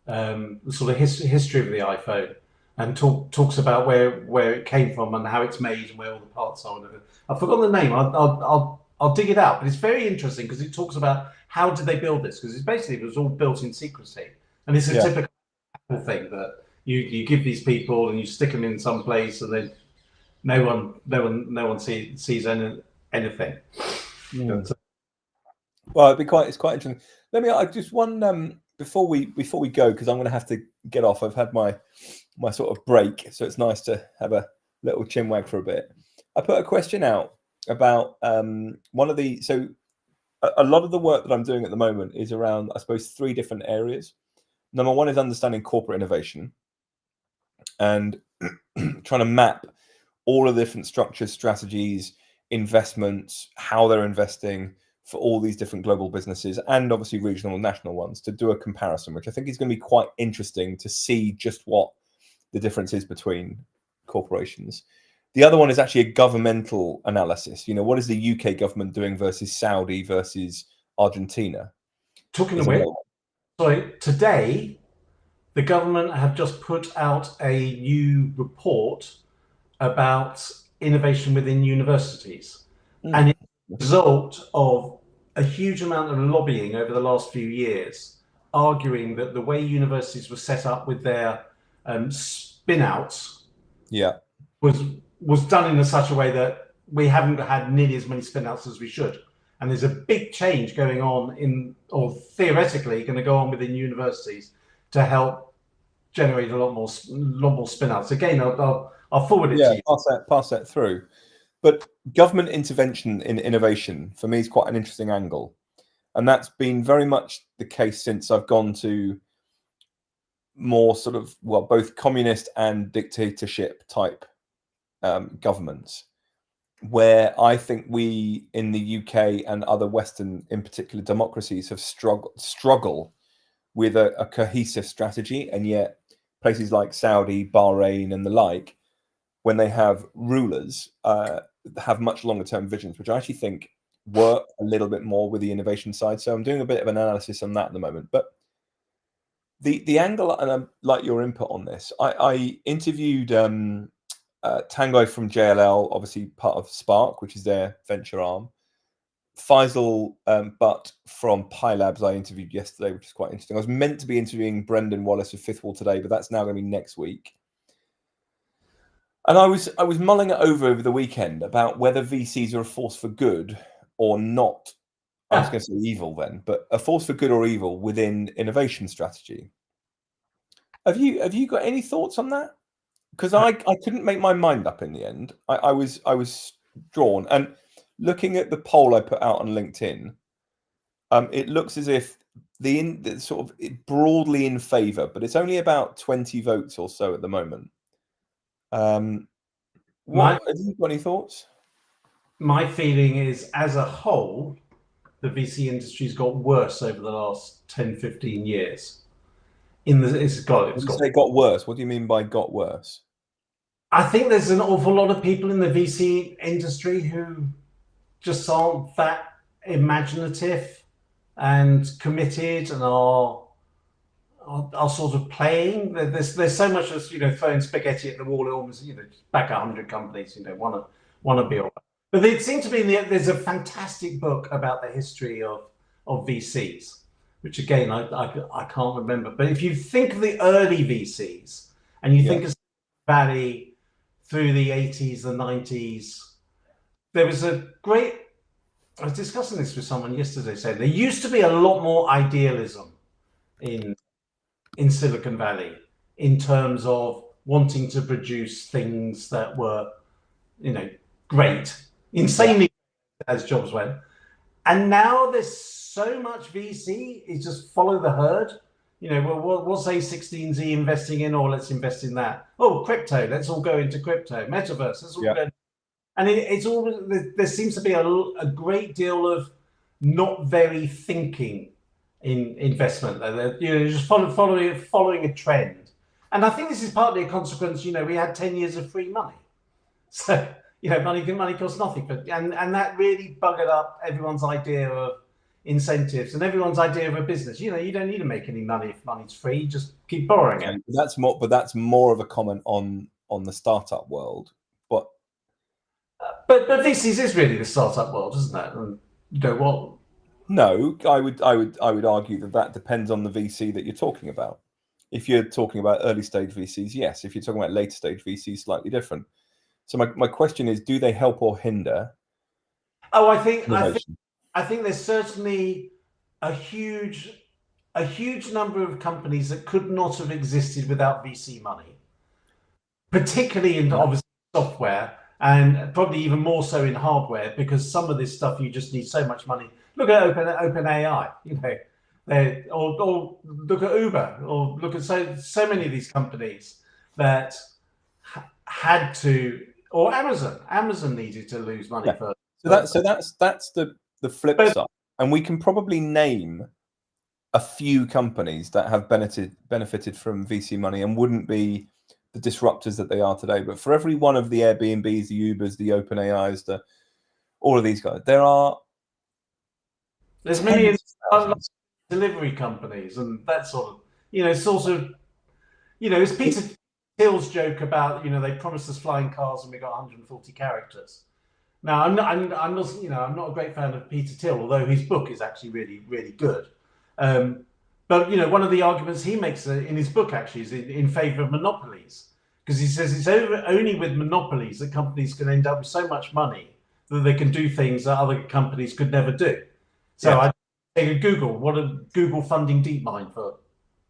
the sort of history of the iPhone, and talks about where it came from and how it's made and where all the parts are. I've forgotten the name. I'll dig it out, but it's very interesting because it talks about how did they build this, because it was all built in secrecy, and it's a typical Apple thing that you give these people and you stick them in some place and then no one sees anything. Well, it's quite interesting. I just one before we go, because I'm going to have to get off. I've had my sort of break, so it's nice to have a little chinwag for a bit. I put a question out about one of the a lot of the work that I'm doing at the moment is around, I suppose, 3 different areas. Number one is understanding corporate innovation and trying to map all of the different structures, strategies, investments, how they're investing for all these different global businesses, and obviously regional and national ones, to do a comparison, which I think is going to be quite interesting to see just what the difference is between corporations. The other one is actually a governmental analysis. What is the UK government doing versus Saudi versus Argentina? Talking of which, sorry, today the government have just put out a new report about innovation within universities, and it's a result of a huge amount of lobbying over the last few years, arguing that the way universities were set up with their spin-outs was done in such a way that we haven't had nearly as many spin-outs as we should. And there's a big change going on or theoretically going to go on within universities to help generate a lot more spin-outs. Again, I'll forward it to you. Pass that through. But government intervention in innovation, for me, is quite an interesting angle. And that's been very much the case since I've gone to more sort of, both communist and dictatorship type governments, where I think we in the UK and other Western, in particular, democracies have struggle with a cohesive strategy. And yet places like Saudi, Bahrain and the like, when they have rulers, have much longer term visions, which I actually think work a little bit more with the innovation side. So I'm doing a bit of an analysis on that at the moment. But the angle, and I like your input on this, I interviewed Tanguy from JLL, obviously part of Spark, which is their venture arm. Faisal Butt from Pi Labs I interviewed yesterday, which is quite interesting. I was meant to be interviewing Brendan Wallace of Fifth Wall today, but that's now going to be next week. And I was mulling it over the weekend about whether VCs are a force for good or not. I was going to say evil then, but a force for good or evil within innovation strategy. Have you got any thoughts on that? Because I couldn't make my mind up in the end. I was drawn, and looking at the poll I put out on LinkedIn, it looks as if the sort of broadly in favour, but it's only about 20 votes or so at the moment. Have you got any thoughts? My feeling is, as a whole, the VC industry's got worse over the last 10, 15 years. It's got worse. What do you mean by got worse? I think there's an awful lot of people in the VC industry who just aren't that imaginative and committed and are sort of playing. There's so much as throwing spaghetti at the wall. Almost back 100 companies want to be all right. But it seems to be there's a fantastic book about the history of VCs, which again I can't remember. But if you think of the early VCs and you think of Valley through the 80s, the 90s, there was a great. I was discussing this with someone yesterday, saying there used to be a lot more idealism in Silicon Valley in terms of wanting to produce things that were, great, insanely, as Jobs went. And now there's so much VC, it's just follow the herd. What's A16Z investing in? Or let's invest in that. Oh, crypto, let's all go into crypto. Metaverse, let's all go. And it's all, there seems to be a great deal of not very thinking in investment. Just following a trend. And I think this is partly a consequence. We had 10 years of free money, so money costs nothing. And that really buggered up everyone's idea of incentives and everyone's idea of a business. You don't need to make any money if money's free. Just keep borrowing it. That's more of a comment on the startup world. But VCs is really the startup world, isn't it? And what? No, I would argue that depends on the VC that you're talking about. If you're talking about early stage VCs, yes. If you're talking about later stage VCs, slightly different. So my question is, do they help or hinder? Oh, I think there's certainly a huge number of companies that could not have existed without VC money, particularly in obviously software, and probably even more so in hardware, because some of this stuff you just need so much money. Look at OpenAI, or look at Uber, or look at so many of these companies that had to, or Amazon needed to lose money first. So that's the flip side, and we can probably name a few companies that have benefited from VC money and wouldn't be the disruptors that they are today. But for every one of the Airbnbs, the Ubers, the OpenAIs, all of these guys, there's many delivery companies and that sort of, it's Peter Thiel's joke about, they promised us flying cars and we got 140 characters. Now, I'm not a great fan of Peter Thiel, although his book is actually really, really good. But one of the arguments he makes in his book actually is in favor of monopolies, because he says it's only with monopolies that companies can end up with so much money that they can do things that other companies could never do. So I think Google, what a Google funding DeepMind for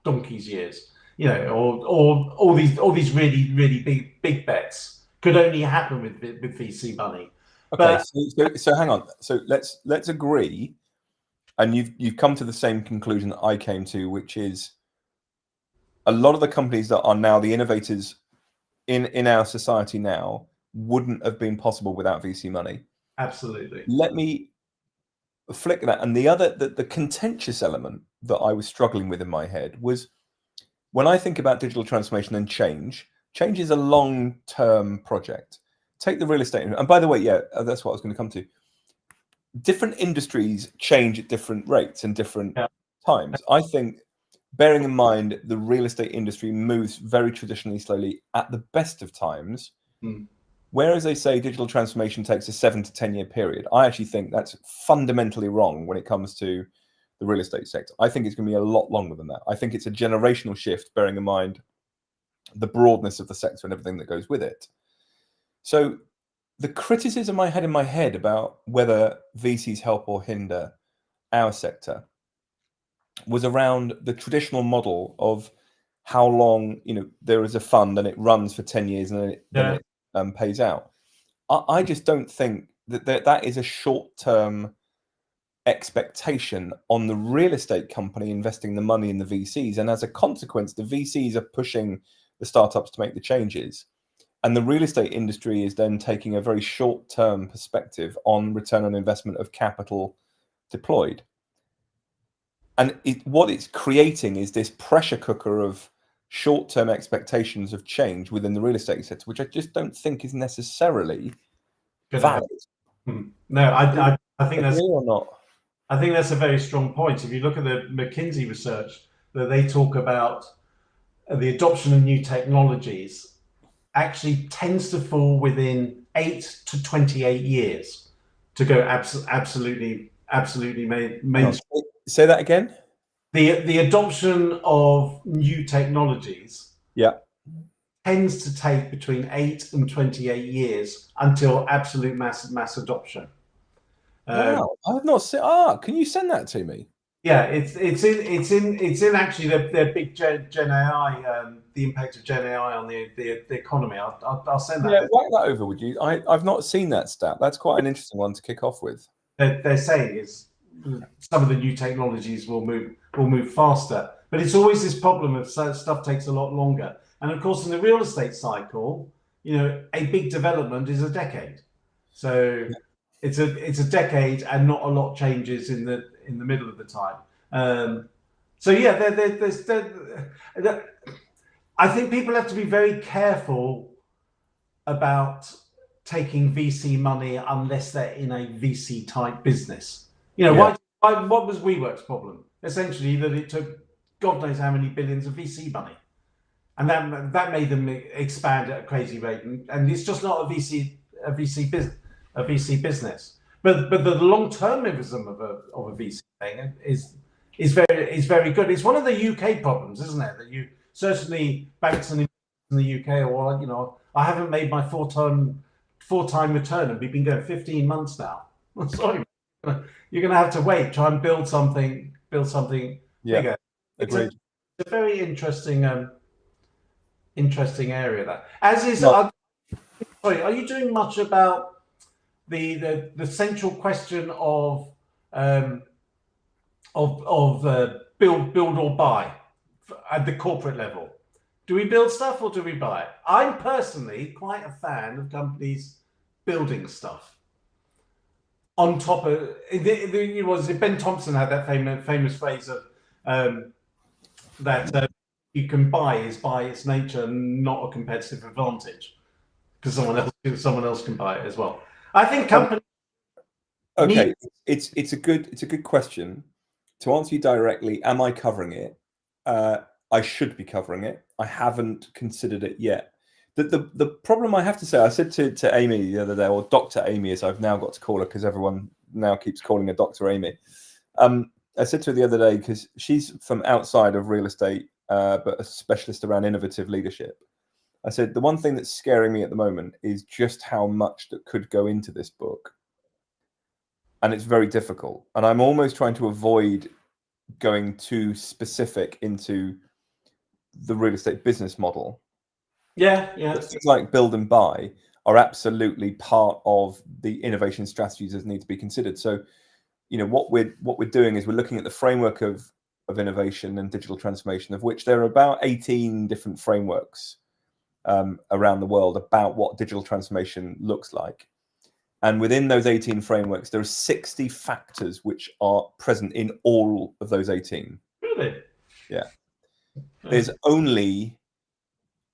donkey's years, or all these really, really big bets could only happen with VC money. Okay, so hang on. So let's agree. And you've come to the same conclusion that I came to, which is a lot of the companies that are now the innovators in our society now wouldn't have been possible without VC money. Absolutely. Let me flick that. And the contentious element that I was struggling with in my head was when I think about digital transformation and change is a long-term project. Take the real estate. And by the way, that's what I was going to come to. Different industries change at different rates and different times. I think, bearing in mind the real estate industry moves very traditionally slowly at the best of times, Whereas they say digital transformation takes a 7 to 10 year period, I actually think that's fundamentally wrong when it comes to the real estate sector. I think it's going to be a lot longer than that. I think it's a generational shift, bearing in mind the broadness of the sector and everything that goes with it. So the criticism I had in my head about whether VCs help or hinder our sector was around the traditional model of how long, there is a fund and it runs for 10 years and then it pays out. I just don't think that is a short-term expectation on the real estate company investing the money in the VCs. And as a consequence, the VCs are pushing the startups to make the changes. And the real estate industry is then taking a very short-term perspective on return on investment of capital deployed. And what it's creating is this pressure cooker of short-term expectations of change within the real estate sector, which I just don't think is necessarily valid. No, I think that's or not. I think that's a very strong point. If you look at the McKinsey research, that they talk about the adoption of new technologies actually tends to fall within 8 to 28 years to go absolutely mainstream. Say that again. The adoption of new technologies tends to take between 8 and 28 years until absolute mass adoption. Wow, I've not seen. Can you send that to me? Yeah, it's in actually their big Gen AI, the impact of Gen AI on the economy. I'll send that. Yeah, write that over, would you? I've not seen that stat. That's quite an interesting one to kick off with. They're saying is some of the new technologies will move faster, but it's always this problem of stuff takes a lot longer. And of course, in the real estate cycle, a big development is a decade. So it's a decade, and not a lot changes in the middle of the time. I think people have to be very careful about taking VC money unless they're in a VC type business. What was WeWork's problem? Essentially, that it took God knows how many billions of VC money, and that made them expand at a crazy rate. And it's just not a VC business. But the long-termism of a VC thing is very good. It's one of the UK problems, isn't it? That you certainly banks in the UK, or I haven't made my four-time return, and we've been going 15 months now. Sorry, you're going to have to wait. Try and build something bigger. Agreed. It's a very interesting area. That as is. No. Sorry, are you doing much about the central question of build or buy at the corporate level? Do we build stuff or do we buy it? I'm personally quite a fan of companies building stuff. On top of Ben Thompson had that famous phrase of that you can buy is by its nature not a competitive advantage, because someone else can buy it as well. I think companies. Okay, it's a good question. To answer you directly, am I covering it? I should be covering it. I haven't considered it yet. The problem, I have to say, I said to Amy the other day, or Dr. Amy, as I've now got to call her, because everyone now keeps calling her Dr. Amy. I said to her the other day, because she's from outside of real estate, but a specialist around innovative leadership. I said, the one thing that's scaring me at the moment is just how much that could go into this book. And it's very difficult. And I'm almost trying to avoid going too specific into the real estate business model. Yeah. But things like build and buy are absolutely part of the innovation strategies that need to be considered. So, what we're doing is we're looking at the framework of innovation and digital transformation, of which there are about 18 different frameworks around the world about what digital transformation looks like. And within those 18 frameworks, there are 60 factors which are present in all of those 18. Really? Yeah. There's only,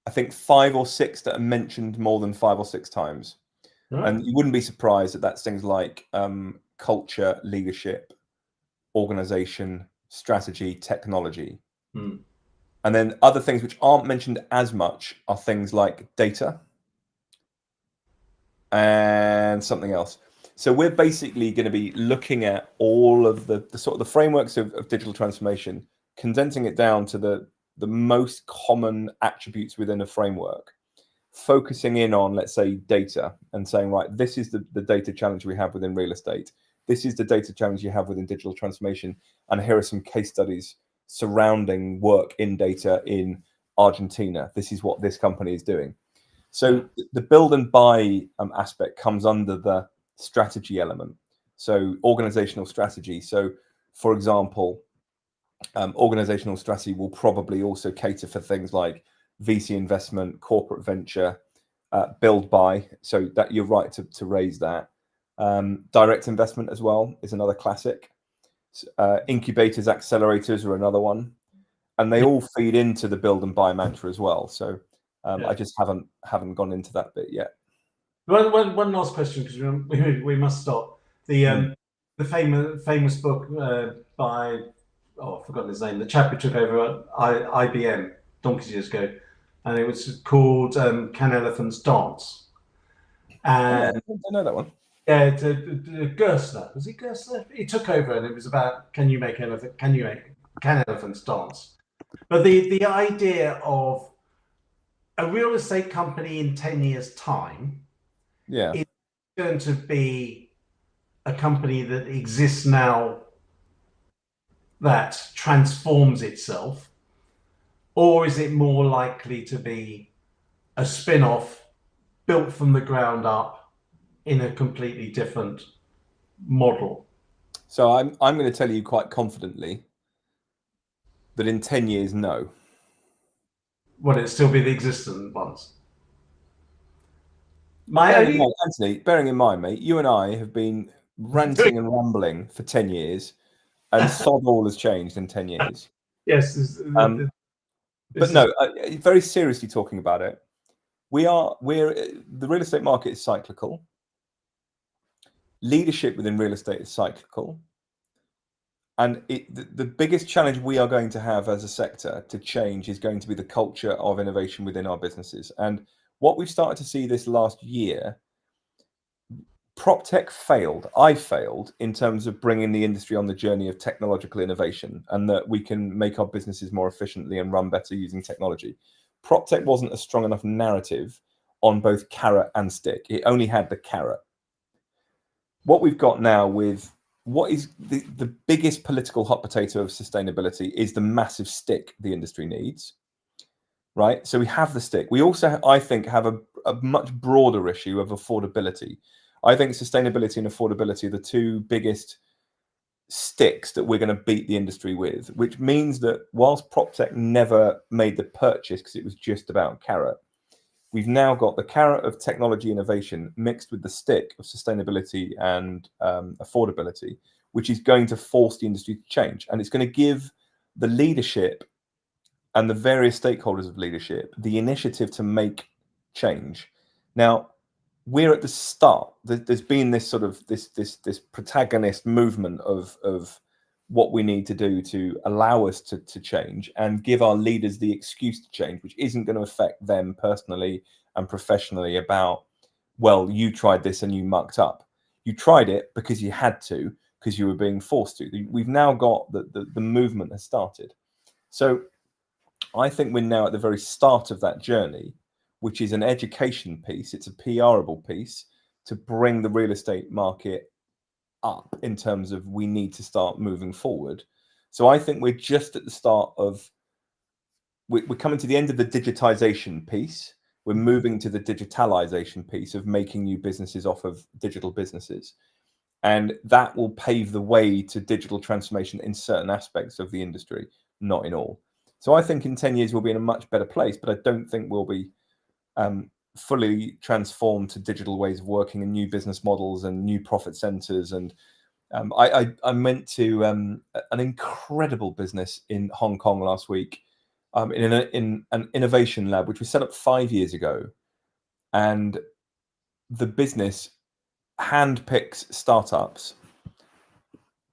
I think, 5 or 6 that are mentioned more than 5 or 6 times. Right. And you wouldn't be surprised that that's things like culture, leadership, organization, strategy, technology. And then other things which aren't mentioned as much are things like data, and something else. So we're basically going to be looking at all of the sort of the frameworks of digital transformation, condensing it down to the most common attributes within a framework, focusing in on, let's say, data, and saying, right, this is the data challenge we have within real estate. This is the data challenge you have within digital transformation. And here are some case studies surrounding work in data in Argentina. This is what this company is doing. So the build and buy aspect comes under the strategy element. So organizational strategy. So, for example, organizational strategy will probably also cater for things like VC investment, corporate venture, build buy. So that you're right to raise that. Direct investment as well is another classic. Incubators, accelerators are another one, and they all feed into the build and buy mantra as well. So I just haven't gone into that bit yet. One last question, because we must stop. The famous book by I've forgotten his name. The chap who took over at IBM donkeys years ago, and it was called "Can Elephants Dance?" And I don't know that one. yeah, Gersler, was it Gersler? He took over, and it was about can elephants dance? But the idea of a real estate company in 10 years' time is going to be a company that exists now that transforms itself, or is it more likely to be a spin-off built from the ground up in a completely different model? So I'm going to tell you quite confidently that in 10 years, no. Would it still be the existing ones? Anthony, bearing in mind, mate, you and I have been ranting and rambling for 10 years, and sod all has changed in 10 years. Yes. But no, very seriously talking about it, the real estate market is cyclical. Leadership within real estate is cyclical. And the biggest challenge we are going to have as a sector to change is going to be the culture of innovation within our businesses. And what we've started to see this last year, PropTech failed. I failed in terms of bringing the industry on the journey of technological innovation, and that we can make our businesses more efficiently and run better using technology. PropTech wasn't a strong enough narrative on both carrot and stick. It only had the carrot. What we've got now with what is the biggest political hot potato of sustainability is the massive stick the industry needs, right? So we have the stick. We also, I think, have a much broader issue of affordability. I think sustainability and affordability are the two biggest sticks that we're going to beat the industry with, which means that whilst PropTech never made the purchase because it was just about carrot, we've now got the carrot of technology innovation mixed with the stick of sustainability and affordability, which is going to force the industry to change. And it's going to give the leadership and the various stakeholders of leadership the initiative to make change. Now, we're at the start. There's been this sort of this protagonist movement of what we need to do to allow us to change and give our leaders the excuse to change, which isn't going to affect them personally and professionally about, well, you tried this and you mucked up. You tried it because you had to, because you were being forced to. We've now got the movement has started. So I think we're now at the very start of that journey, which is an education piece. It's a PRable piece to bring the real estate market up in terms of we need to start moving forward. So I think we're just at the start of, we're coming to the end of the digitization piece. We're moving to the digitalization piece of making new businesses off of digital businesses. And that will pave the way to digital transformation in certain aspects of the industry, not in all. So I think in 10 years we'll be in a much better place, but I don't think we'll be fully transformed to digital ways of working and new business models and new profit centers. And I went to an incredible business in Hong Kong last week in an innovation lab, which was set up 5 years ago. And the business handpicks startups,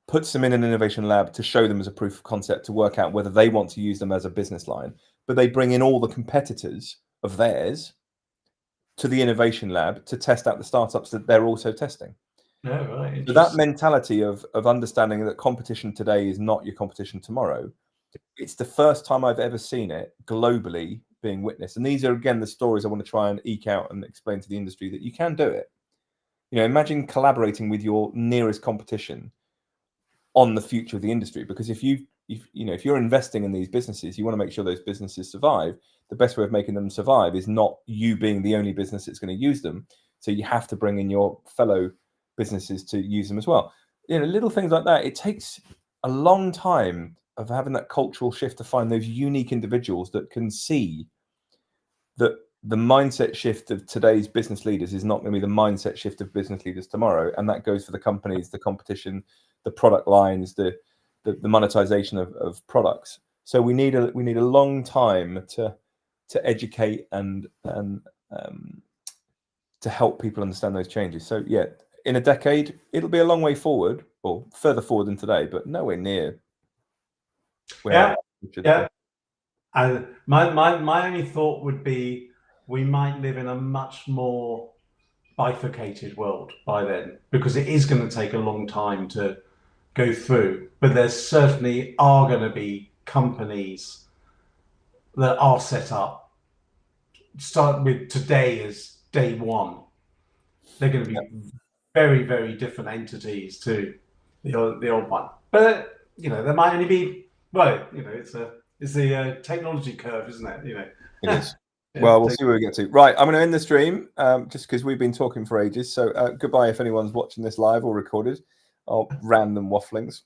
puts them in an innovation lab to show them as a proof of concept to work out whether they want to use them as a business line. But they bring in all the competitors of theirs to the innovation lab to test out the startups that they're also testing. No, right. So that mentality of understanding that competition today is not your competition tomorrow, it's the first time I've ever seen it globally being witnessed. And these are, again, the stories I want to try and eke out and explain to the industry that you can do it. You know, imagine collaborating with your nearest competition on the future of the industry, because if you're investing in these businesses, you want to make sure those businesses survive. The best way of making them survive is not you being the only business that's going to use them. So you have to bring in your fellow businesses to use them as well. You know, little things like that. It takes a long time of having that cultural shift to find those unique individuals that can see that the mindset shift of today's business leaders is not going to be the mindset shift of business leaders tomorrow. And that goes for the companies, the competition, the product lines, the monetization of products. So we need a long time to educate and to help people understand those changes. So yeah, in a decade, it'll be a long way forward, or further forward than today, but nowhere near. Yeah. And my only thought would be we might live in a much more bifurcated world by then, because it is going to take a long time to go through. But there certainly are going to be companies that are set up, start with today as day one. They're going to be very, very different entities to the old one. But you know, there might only be, well, you know, it's the technology curve, isn't it? You know, it is. Well, we'll see where we get to. Right, I'm going to end the stream just because we've been talking for ages. So goodbye if anyone's watching this live or recorded, or random wafflings.